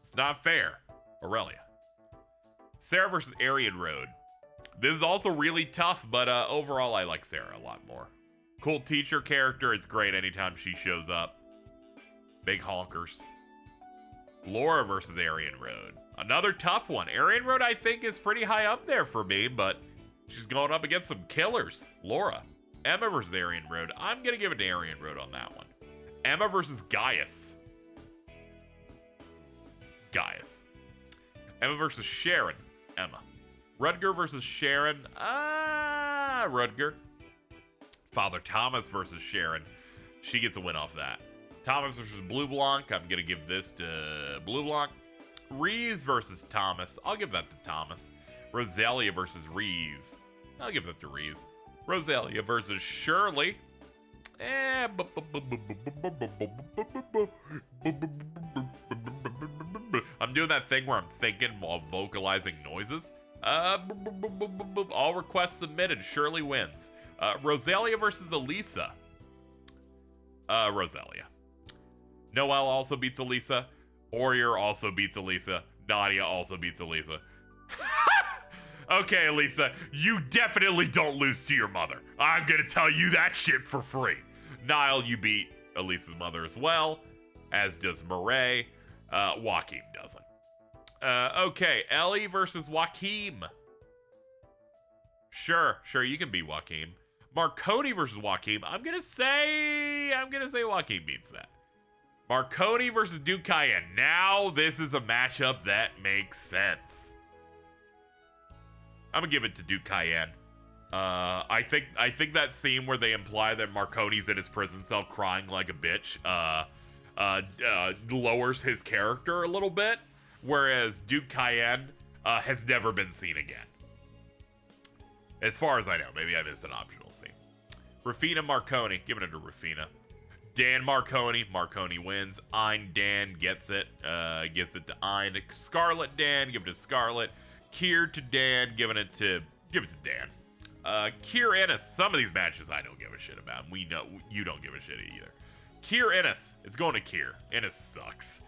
It's not fair. Aurelia. Sarah versus Aryan Road. This is also really tough, but overall I like Sarah a lot more. Cool teacher character. It's great anytime she shows up. Big honkers. Laura versus Aryan Road. Another tough one. Aryan Road, I think, is pretty high up there for me, but she's going up against some killers. Laura. Emma versus Aryan Road. I'm going to give it to Aryan Road on that one. Emma versus Gaius. Gaius. Emma versus Sharon. Emma. Rudger versus Sharon. Rudger. Father Thomas versus Sharon. She gets a win off that. Thomas versus Blue Blanc. I'm going to give this to Blue Blanc. Reese versus Thomas. I'll give that to Thomas. Rosalia versus Reese. I'll give that to Reese. Rosalia versus Shirley. I'm doing that thing where I'm thinking while vocalizing noises. All requests submitted. Shirley wins. Rosalia versus Elisa. Rosalia. Noelle also beats Elisa. Orier also beats Elisa. Nadia also beats Elisa. Okay, Elisa, you definitely don't lose to your mother. I'm gonna tell you that shit for free. Niall, you beat Elisa's mother as well, as does Murray. Joaquin doesn't. Okay, Ellie versus Joaquin. Sure, you can beat Joaquin. Marconi versus Joaquin. I'm gonna say Joaquin beats that. Marconi versus Duke Cayenne. Now this is a matchup that makes sense. I'm gonna give it to Duke Cayenne. I think that scene where they imply that Marconi's in his prison cell crying like a bitch lowers his character a little bit, whereas Duke Cayenne has never been seen again. As far as I know, maybe I missed an optional scene. Rufina Marconi, giving it to Rufina. Dan Marconi wins. Ein Dan gets it to Ein. Scarlet Dan, give it to Scarlet. Kier to Dan, give it to Dan. Kier Ennis, some of these matches I don't give a shit about. We know you don't give a shit either. Kier Ennis, it's going to Kier. Ennis sucks.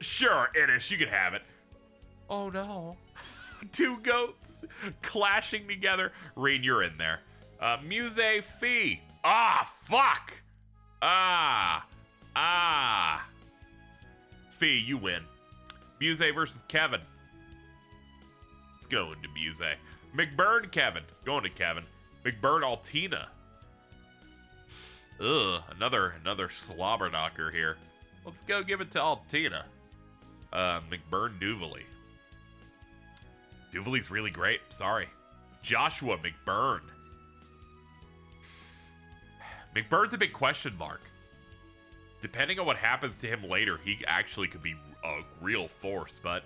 Sure, Ennis, you can have it. Oh no. Two goats clashing together. Rain, you're in there. Muse Fee. Fuck. Fee, you win. Muse versus Kevin. It's going to Muse. McBurn Kevin. Going to Kevin. McBurn Altina. Another slobber knocker here. Let's go give it to Altina. McBurn Duvally. Duvally's really great. Sorry. Joshua McBurn. McBurn's a big question mark. Depending on what happens to him later, he actually could be a real force, but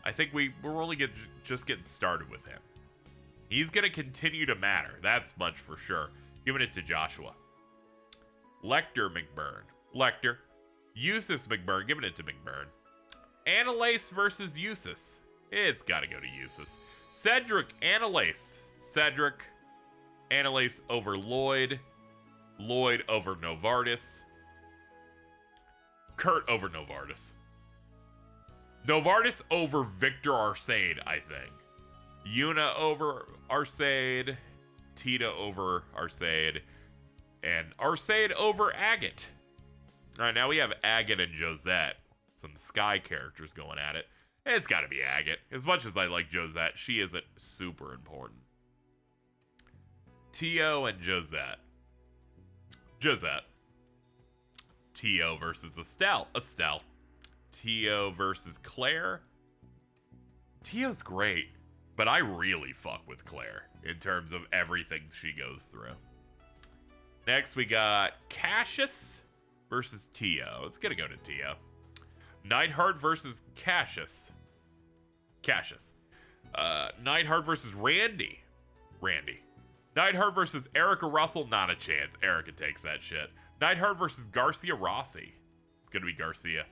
I think we're only just getting started with him. He's going to continue to matter. That's much for sure. Giving it to Joshua. Lecter McBurn. Lecter. Eustace McBurn. Giving it to McBurn. Annalise versus Eustace. It's got to go to Eustace. Cedric Annalise. Cedric. Annalise over Lloyd. Lloyd over Novartis. Kurt over Novartis. Novartis over Victor Arcade, I think. Yuna over Arcade. Tita over Arcade. And Arcade over Agate. Alright, now we have Agate and Josette. Some Sky characters going at it. It's got to be Agate. As much as I like Josette, she isn't super important. Tio and Josette. Josette. Tio versus Estelle. Estelle. Tio versus Claire. Tio's great, but I really fuck with Claire in terms of everything she goes through. Next, we got Cassius versus Tio. It's gonna go to Tio. Neidhart versus Cassius. Cassius. Neidhart versus Randy. Randy. Neidhart versus Erica Russell. Not a chance. Erica takes that shit. Neidhart versus Garcia Rossi. It's gonna be Garcia.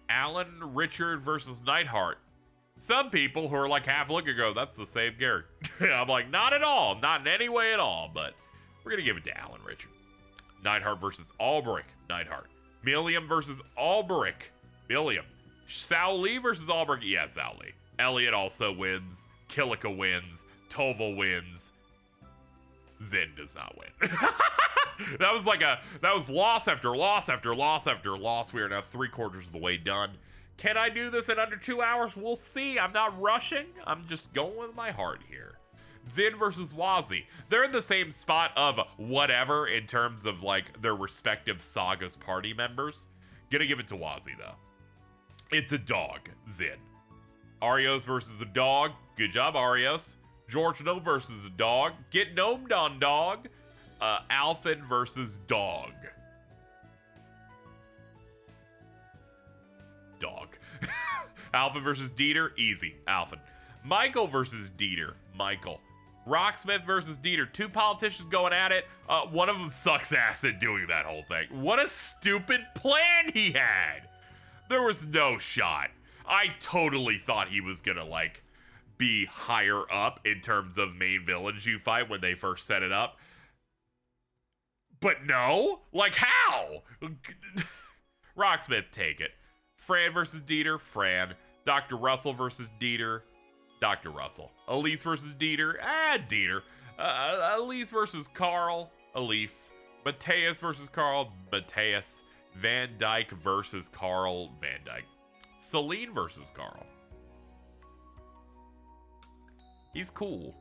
Alan Richard versus Neidhart. Some people who are like half looking go, that's the same character. I'm like, not at all. Not in any way at all. But we're gonna give it to Alan Richard. Neidhart versus Albrecht. Neidhart. Milliam versus Albrecht. Milliam. Sao Lee versus Albrecht. Yeah, Sao Lee. Elliot also wins. Killica wins. Tova wins. Zin does not win. that was loss after loss after loss after loss. We are now 3/4 of the way done. Can I do this in under 2 hours? We'll see. I'm not rushing. I'm just going with my heart here. Zin versus Wazi. They're in the same spot of whatever in terms of like their respective sagas party members. Gonna give it to Wazi though. It's a dog, Zin. Arios versus a dog. Good job, Arios. George Gnome versus a dog. Get gnomed on, dog. Alphen versus dog. Dog. Alphen versus Dieter. Easy. Alphen. Michael versus Dieter. Michael. Rocksmith versus Dieter. Two politicians going at it. One of them sucks ass at doing that whole thing. What a stupid plan he had. There was no shot. I totally thought he was gonna, like, be higher up in terms of main villains you fight when they first set it up. But no? Like, how? Rocksmith, take it. Fran versus Dieter. Fran. Dr. Russell versus Dieter. Dr. Russell. Elise versus Dieter. Dieter. Elise versus Carl. Elise. Mateus versus Carl. Mateus. Van Dyke versus Carl. Van Dyke. Celine versus Carl. He's cool.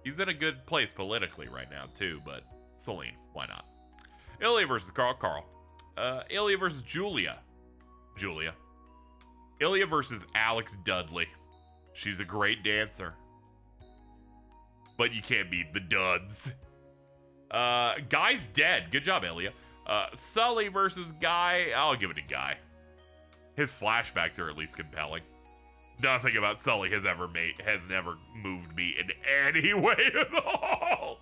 He's in a good place politically right now, too, but Celine, why not? Ilya versus Carl. Carl. Ilya versus Julia. Julia. Ilya versus Alex Dudley. She's a great dancer. But you can't beat the duds. Guy's dead. Good job, Ilya. Sully versus Guy. I'll give it to Guy. His flashbacks are at least compelling. Nothing about Sully has never moved me in any way at all.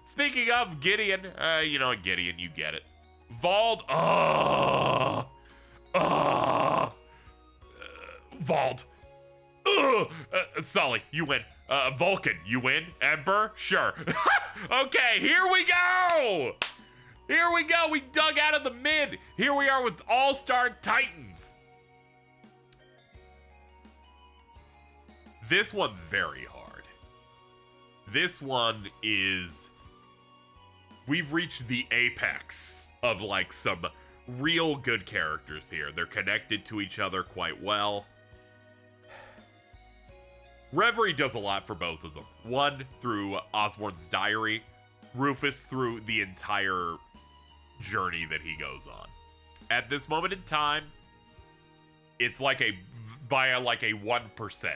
Speaking of Gideon, you know what, Gideon, you get it. Vald. Vald. Sully, you win. Vulcan, you win. Emperor, sure. Okay, here we go. Here we go. We dug out of the mid. Here we are with All-Star Titans. This one's very hard. This one is... We've reached the apex of, like, some real good characters here. They're connected to each other quite well. Reverie does a lot for both of them. One, through Osborne's diary. Rufus through the entire journey that he goes on. At this moment in time, it's like by like a 1%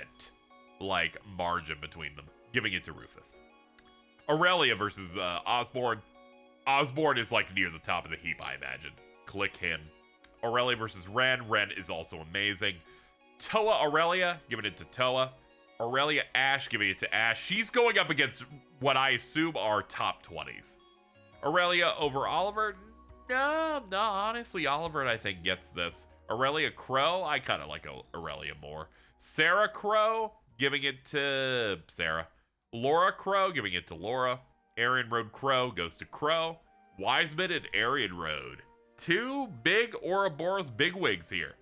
like margin between them, giving it to Rufus. Aurelia versus Osborne. Osborne is like near the top of the heap, I imagine. Click him. Aurelia versus Ren. Ren is also amazing. Toa Aurelia, giving it to Toa. Aurelia Ash, giving it to Ash. She's going up against what I assume are top 20s. Aurelia over Oliver? No, honestly, Oliver, I think, gets this. Aurelia Crow? I kind of like Aurelia more. Sarah Crow, giving it to Sarah. Laura Crow, giving it to Laura. Arian Road Crow goes to Crow. Wiseman and Arian Road. Two big Ouroboros bigwigs here.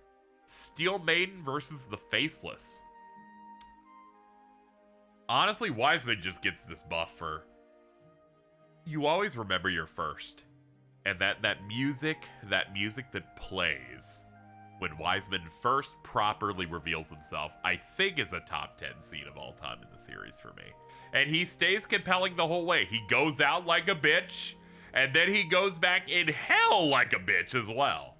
Steel Maiden versus the Faceless. Honestly, Wiseman just gets this buff for... You always remember your first. And that music that plays when Wiseman first properly reveals himself, I think is a top 10 scene of all time in the series for me. And he stays compelling the whole way. He goes out like a bitch, and then he goes back in hell like a bitch as well.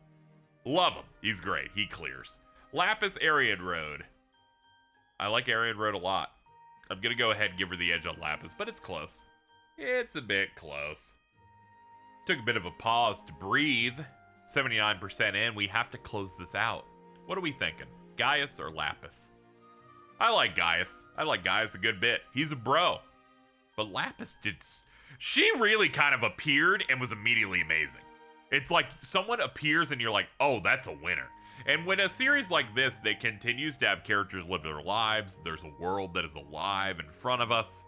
Love him. He's great. He clears. Lapis Arian Road. I like Arian Road a lot. I'm going to go ahead and give her the edge on Lapis, but it's close. It's a bit close. Took a bit of a pause to breathe. 79% in. We have to close this out. What are we thinking? Gaius or Lapis? I like Gaius. I like Gaius a good bit. He's a bro. But Lapis did... She really kind of appeared and was immediately amazing. It's like someone appears and you're like, oh, that's a winner. And when a series like this that continues to have characters live their lives, there's a world that is alive in front of us,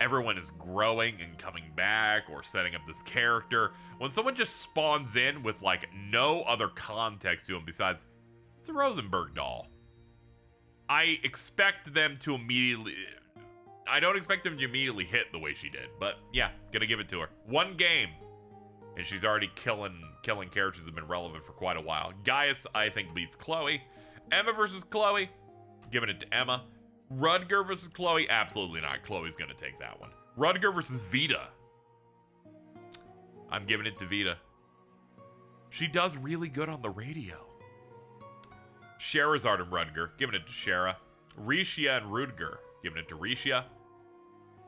everyone is growing and coming back or setting up this character. When someone just spawns in with like no other context to him besides, it's a Rosenberg doll. I expect them to immediately... I don't expect them to immediately hit the way she did, but yeah, gonna give it to her. One game, and she's already killing characters that have been relevant for quite a while. Gaius, I think, beats Chloe. Emma versus Chloe, giving it to Emma. Rudger versus Chloe, absolutely not. Chloe's gonna take that one. Rudger versus Vita. I'm giving it to Vita. She does really good on the radio. Sherazard and Rudger, giving it to Shara. Rishia and Rudger. Giving it to Rishia.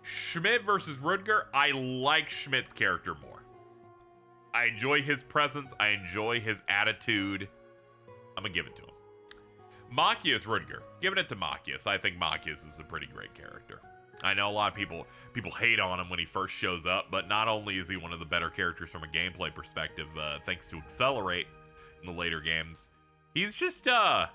Schmidt versus Rudger. I like Schmidt's character more. I enjoy his presence. I enjoy his attitude. I'm going to give it to him. Machias Rudger. Giving it to Machias. I think Machias is a pretty great character. I know a lot of people hate on him when he first shows up, but not only is he one of the better characters from a gameplay perspective, thanks to Accelerate in the later games, he's just, I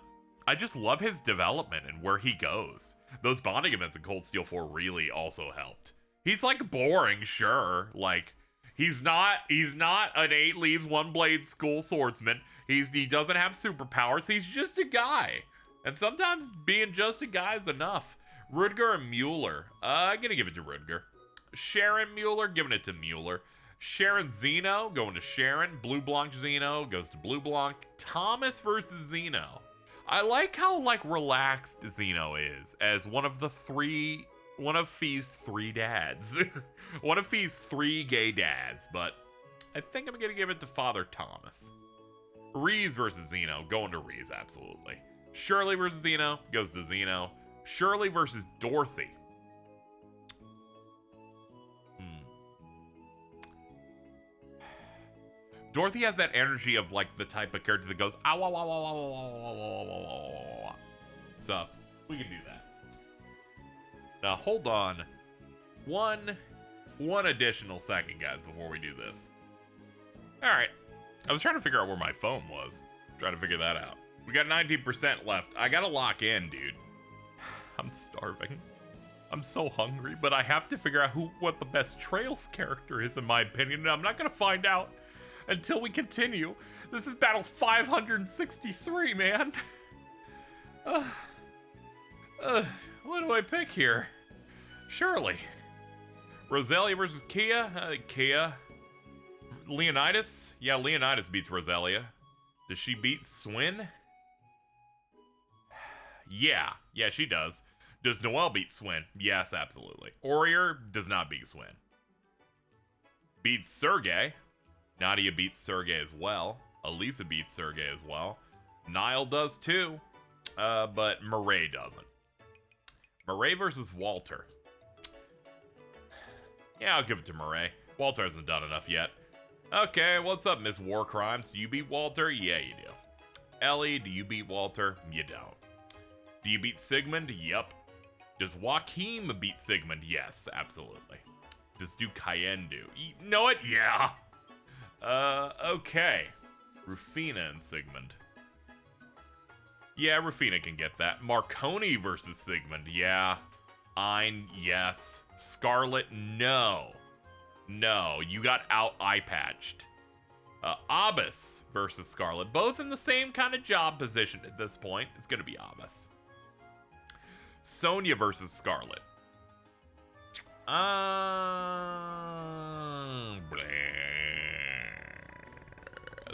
just love his development and where he goes. Those bonding events in Cold Steel 4 really also helped. He's like boring, sure. Like, he's not an 8 leaves, 1 blade school swordsman. He doesn't have superpowers. He's just a guy. And sometimes being just a guy is enough. Rudger and Mueller. I'm going to give it to Rudger. Sharon Mueller, giving it to Mueller. Sharon Zeno, going to Sharon. Blue Blanc Zeno goes to Blue Blanc. Thomas versus Zeno. I like how, like, relaxed Zeno is as one of Fee's 3 dads. One of Fee's 3 gay dads, but I think I'm going to give it to Father Thomas. Reese versus Zeno, going to Reese, absolutely. Shirley versus Zeno, goes to Zeno. Shirley versus Dorothy. Dorothy has that energy of, like, the type of character that goes, ow, ow, ow, ow, ow, ow, ow, ow, ow. So, we can do that. Now, hold on one additional second, guys, before we do this. All right. I was trying to figure out where my phone was. Trying to figure that out. We got 19% left. I gotta lock in, dude. I'm starving. I'm so hungry, but I have to figure out what the best Trails character is, in my opinion, and I'm not gonna find out until we continue. This is battle 563, man. What do I pick here? Shirley. Roselia versus Kia. Kia. Leonidas? Yeah, Leonidas beats Roselia. Does she beat Swin? Yeah, she does. Does Noelle beat Swin? Yes, absolutely. Aurier does not beat Swin. Beats Sergey. Nadia beats Sergey as well. Elisa beats Sergey as well. Niall does too. But Murray doesn't. Murray versus Walter. Yeah, I'll give it to Murray. Walter hasn't done enough yet. Okay, what's up, Miss War Crimes? Do you beat Walter? Yeah, you do. Ellie, do you beat Walter? You don't. Do you beat Sigmund? Yep. Does Joachim beat Sigmund? Yes, absolutely. Does do Cayenne do? You know it? Yeah. Okay. Rufina and Sigmund. Yeah, Rufina can get that. Marconi versus Sigmund. Yeah. Ein, yes. Scarlet, no. No, you got out eye-patched. Abbas versus Scarlet. Both in the same kind of job position at this point. It's going to be Abbas. Sonia versus Scarlet.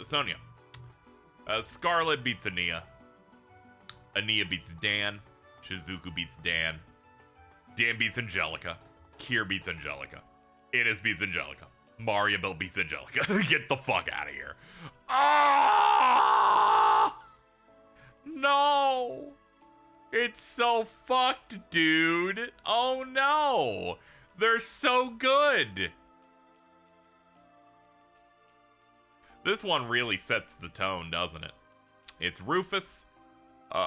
Sonia. Scarlet beats Ania. Ania beats Dan. Shizuku beats Dan. Dan beats Angelica. Kier beats Angelica. Innes beats Angelica. Mariabelle beats Angelica. Get the fuck out of here. Ah! No! It's so fucked, dude. Oh no! They're so good. This one really sets the tone, doesn't it? It's Rufus,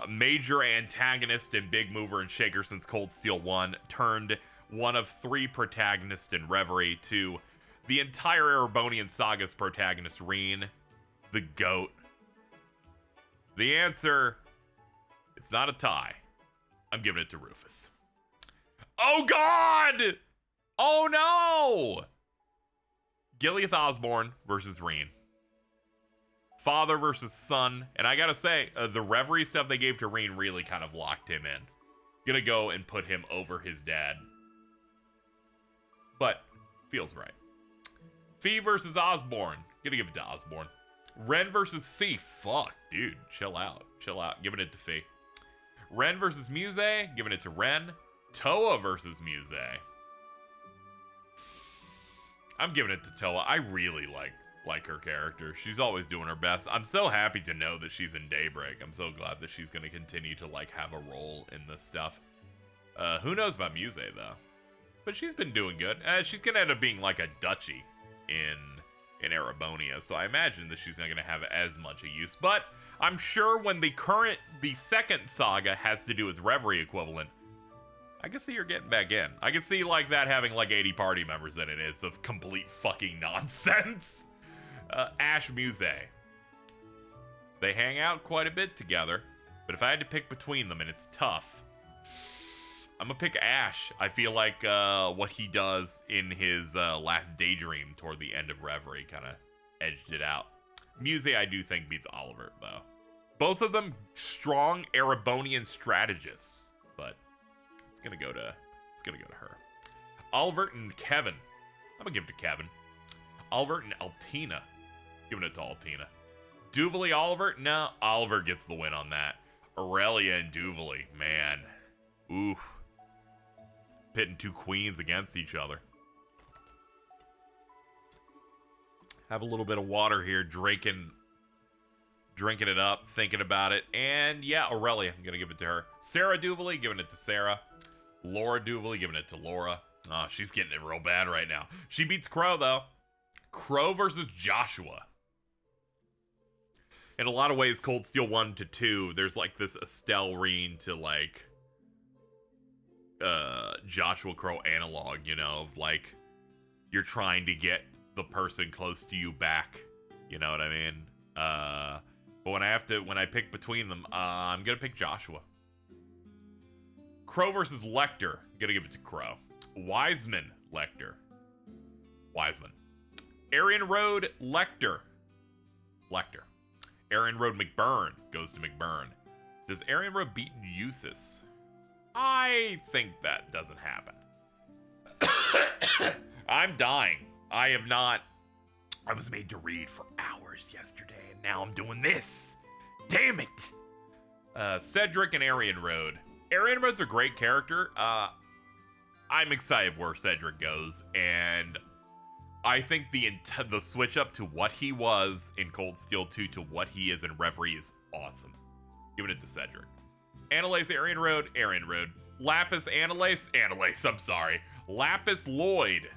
major antagonist and big mover and shaker since Cold Steel 1, turned one of 3 protagonists in Reverie to the entire Erebonian Saga's protagonist, Reen, the GOAT. The answer, it's not a tie. I'm giving it to Rufus. Oh God! Oh no! Gileath Osborne versus Reen. Father versus son. And I gotta say, the Reverie stuff they gave to Reen really kind of locked him in. Gonna go and put him over his dad. But, feels right. Fee versus Osborne. Gonna give it to Osborne. Ren versus Fee. Fuck, dude. Chill out. Chill out. Giving it to Fee. Ren versus Muse. Giving it to Ren. Toa versus Muse. I'm giving it to Toa. I really like her character. She's always doing her best. I'm so happy to know that she's in Daybreak. I'm so glad that she's going to continue to like have a role in this stuff. Who knows about Muse though? But she's been doing good. She's going to end up being like a duchy in Erebonia, so I imagine that she's not going to have as much a use. But I'm sure when the second saga has to do its Reverie equivalent, I can see her getting back in. I can see like that having like 80 party members in it. It's of complete fucking nonsense. Ash Muse. They hang out quite a bit together, but if I had to pick between them, and it's tough, I'm gonna pick Ash. I feel like what he does in his last Daydream toward the end of Reverie kind of edged it out. Muse, I do think, beats Oliver, though. Both of them strong Erebonian strategists, but it's gonna go to her. Oliver and Kevin. I'm gonna give it to Kevin. Oliver and Altina. Giving it to Altina. Duvally, Oliver? No, Oliver gets the win on that. Aurelia and Duvally, man. Oof. Pitting two queens against each other. Have a little bit of water here, drinking it up, thinking about it. And yeah, Aurelia, I'm gonna give it to her. Sarah Duvally, giving it to Sarah. Laura Duvally, giving it to Laura. Oh, she's getting it real bad right now. She beats Crow, though. Crow versus Joshua. In a lot of ways, Cold Steel 1 to 2, there's like this Estelle Reen to like Joshua Crow analog, you know, of like you're trying to get the person close to you back. You know what I mean? But when I pick between them, I'm gonna pick Joshua. Crow versus Lecter. I'm gonna give it to Crow. Wiseman, Lecter. Wiseman. Arian Road, Lecter. Lecter. Arian Road, McBurn goes to McBurn. Does Arian Road beat Eustace? I think that doesn't happen. I'm dying. I was made to read for hours yesterday, and now I'm doing this. Damn it. Cedric and Arian Road. Arian Road's a great character. I'm excited where Cedric goes, and I think the switch up to what he was in Cold Steel 2 to what he is in Reverie is awesome. Giving it to Cedric. Annalise, Arian Road, Arian Road. Lapis, Annalise, I'm sorry. Lapis, Lloyd.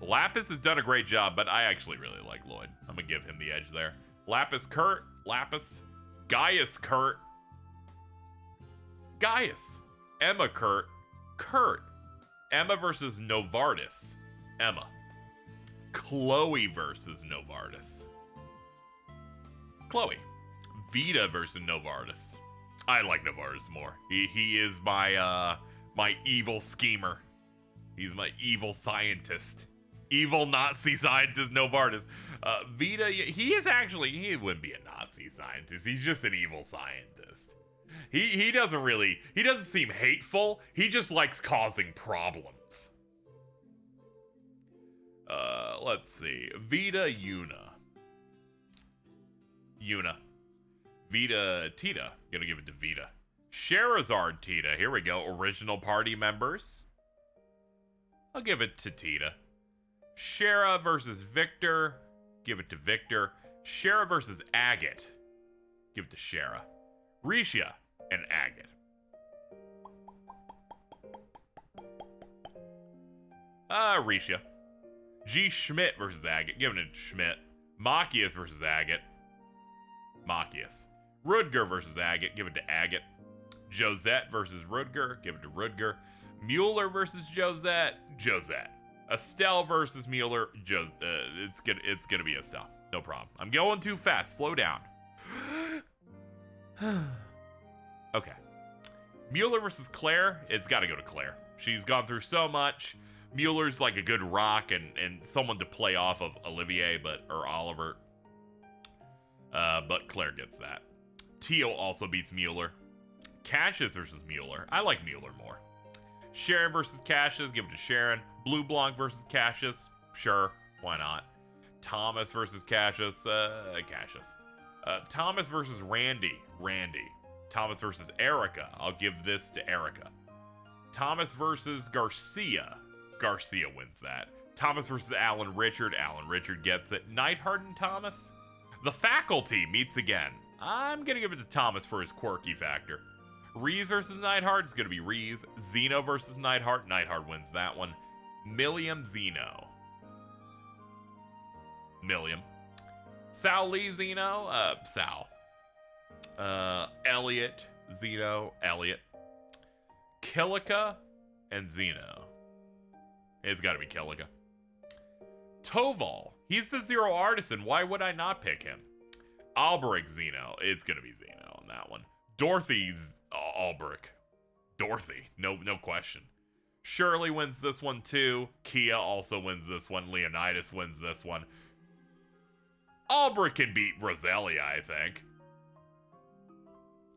Lapis has done a great job, but I actually really like Lloyd. I'm gonna give him the edge there. Lapis, Kurt, Lapis. Gaius, Kurt. Gaius. Emma, Kurt. Kurt. Emma versus Novartis. Emma. Chloe versus Novartis. Chloe. Vita versus Novartis. I like Novartis more. He is my my evil schemer. He's my evil scientist. Evil Nazi scientist Novartis. Vita, he wouldn't be a Nazi scientist. He's just an evil scientist. He doesn't seem hateful. He just likes causing problems. Let's see. Vita, Yuna. Vita, Tita. Gonna give it to Vita. Sherazard, Tita. Here we go. Original party members. I'll give it to Tita. Shara versus Victor. Give it to Victor. Shara versus Agate. Give it to Shara. Risha and Agate. Risha. G. Schmidt versus Agate. Giving it to Schmidt. Machias versus Agate. Machias. Rudger versus Agate. Give it to Agate. Josette versus Rudger. Give it to Rudger. Mueller versus Josette. Josette. Estelle versus Mueller. It's gonna be Estelle. No problem. I'm going too fast. Slow down. Okay. Mueller versus Claire. It's got to go to Claire. She's gone through so much. Mueller's like a good rock and someone to play off of Olivier, or Oliver. But Claire gets that. Teal also beats Mueller. Cassius versus Mueller. I like Mueller more. Sharon versus Cassius. Give it to Sharon. Blue Blanc versus Cassius. Sure. Why not? Thomas versus Cassius. Cassius. Thomas versus Randy. Randy. Thomas versus Erica. I'll give this to Erica. Thomas versus Garcia. Garcia wins that. Thomas versus Alan Richard. Alan Richard gets it. Neidhart and Thomas. The Faculty meets again. I'm going to give it to Thomas for his quirky factor. Reese versus Neidhart is going to be Reese. Zeno versus Neidhart. Neidhart wins that one. Milliam Zeno. Milliam. Sal Lee Zeno. Sal. Elliot Zeno. Elliot. Killica and Zeno. It's got to be Killica. Toval. He's the Zero Artisan. Why would I not pick him? Alberic Zeno. It's going to be Zeno on that one. Dorothy's Alberic. Dorothy. No question. Shirley wins this one too. Kia also wins this one. Leonidas wins this one. Alberic can beat Roselia, I think.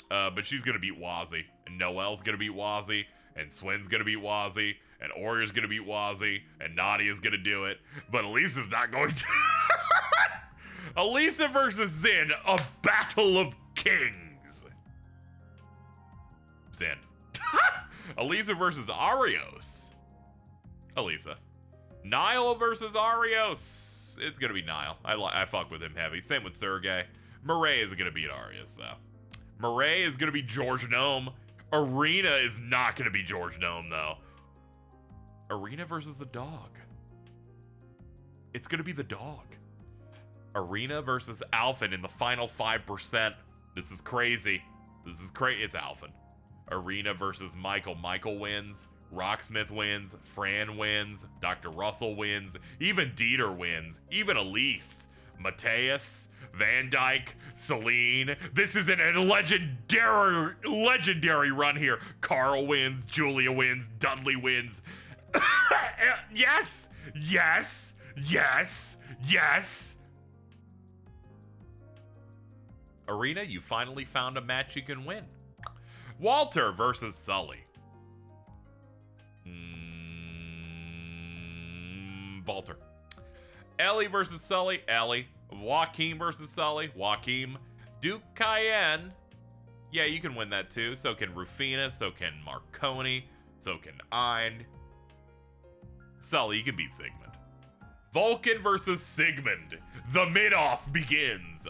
But she's going to beat Wazzy. And Noelle's going to beat Wazzy. And Swin's going to beat Wazzy. And Oria's going to beat Wazzy. And Nadia's going to do it. But Elisa's not going to. Elisa versus Zin. A battle of kings. Zin. Elisa versus Arios. Elisa. Niall versus Arios. It's going to be Niall. I fuck with him heavy. Same with Sergey. Murray isn't going to beat Arios, though. Murray is going to be George Gnome. Arena is not going to be George Gnome, though. Arena versus the dog. It's going to be the dog. Arena versus Alphen in the final 5%. This is crazy. This is crazy. It's Alphen. Arena versus Michael. Michael wins. Rocksmith wins. Fran wins. Dr. Russell wins. Even Dieter wins. Even Elise. Mateus. Van Dyke. Celine. This is a legendary run here. Carl wins. Julia wins. Dudley wins. Yes. Yes. Yes. Yes. Arena, you finally found a match you can win. Walter versus Sully. Walter. Ellie versus Sully. Ellie. Joaquin versus Sully. Joaquin. Duke Cayenne. Yeah, you can win that too. So can Rufina. So can Marconi. So can Eind. Sully, you can beat Sigmund. Vulcan versus Sigmund. The mid-off begins.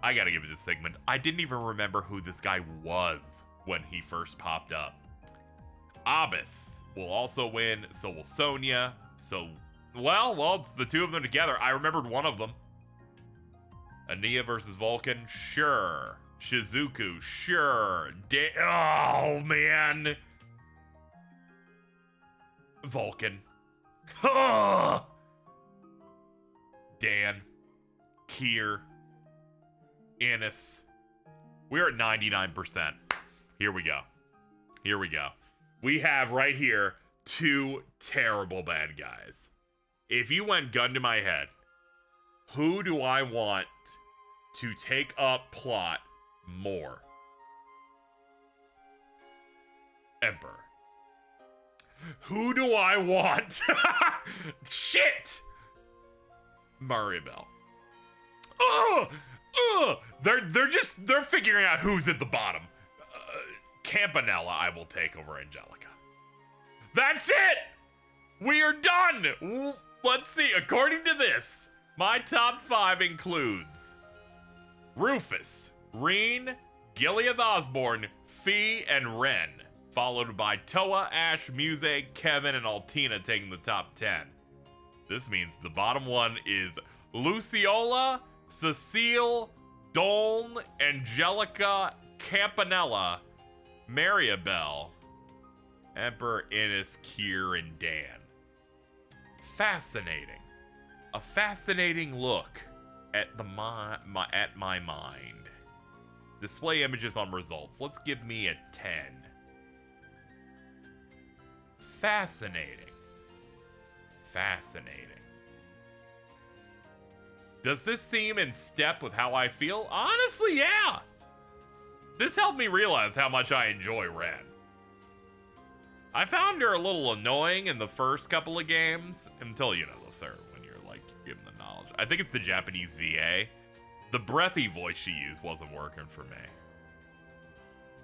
I gotta give it to Sigmund. I didn't even remember who this guy was when he first popped up. Abbas will also win. So will Sonia. So, well, it's the two of them together. I remembered one of them. Ania versus Vulcan. Sure. Shizuku. Sure. Oh, man. Vulcan. Dan. Kier. Innis. We're at 99%. Here we go. Here we go. We have right here two terrible bad guys. If you went gun to my head, who do I want to take up plot more? Emperor. Who do I want? Shit! Maribel. They're figuring out who's at the bottom. Campanella I will take over Angelica. That's it! We are done! Let's see, according to this, my top 5 includes Rufus, Reen, Gilead Osborne, Fee, and Ren, followed by Toa, Ash, Muse, Kevin, and Altina taking the top 10. This means the bottom one is Luciola, Cecile, Doln, Angelica, Campanella, Maribel, Emperor, Innis, Kier, and Dan. Fascinating. A fascinating look at my mind. Display images on results. Let's give me a 10. Fascinating. Fascinating. Does this seem in step with how I feel? Honestly, yeah. This helped me realize how much I enjoy Ren. I found her a little annoying in the first couple of games, until, the third, when you're, given the knowledge. I think it's the Japanese VA. The breathy voice she used wasn't working for me.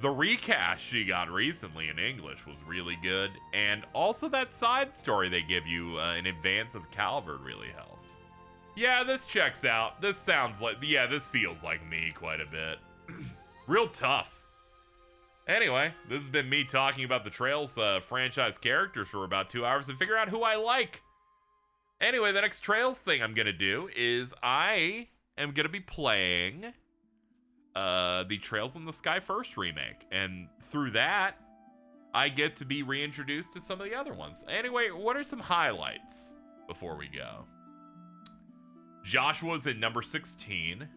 The recast she got recently in English was really good, and also that side story they give you in advance of Calvard really helped. Yeah, this checks out. This sounds like, yeah, this feels like me quite a bit. Real tough. Anyway, this has been me talking about the Trails franchise characters for about 2 hours to figure out who I like. Anyway, the next Trails thing I'm going to do is I am going to be playing the Trails in the Sky First remake. And through that, I get to be reintroduced to some of the other ones. Anyway, what are some highlights before we go? Joshua's in number 16.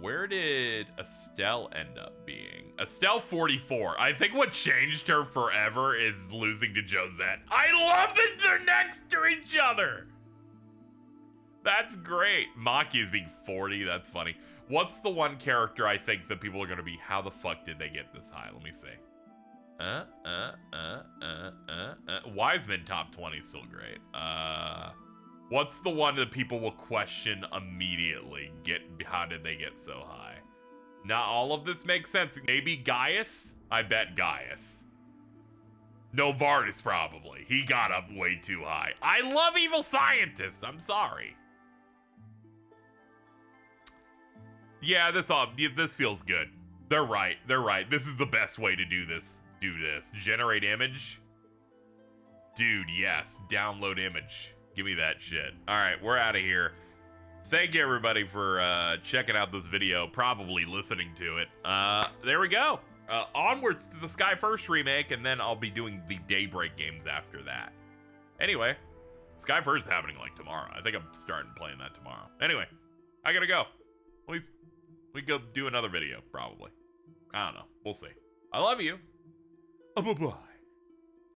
Where did Estelle end up being? Estelle 44. I think what changed her forever is losing to Josette. I love that they're next to each other. That's great. Maki is being 40. That's funny. What's the one character I think that people are going to be, how the fuck did they get this high? Let me see. Wiseman top 20 is still great. What's the one that people will question immediately? How did they get so high? Not all of this makes sense. Maybe Gaius? I bet Gaius. Novartis probably. He got up way too high. I love evil scientists. I'm sorry. Yeah, this feels good. They're right. They're right. This is the best way to do this. Generate image. Dude, yes. Download image. Give me that shit. All right, we're out of here. Thank you, everybody, for checking out this video, probably listening to it. There we go. Onwards to the Sky First remake, and then I'll be doing the Daybreak games after that. Anyway, Sky First is happening like tomorrow. I think I'm starting playing that tomorrow. Anyway, I gotta go. We go do another video, probably. I don't know. We'll see. I love you. Bye-bye.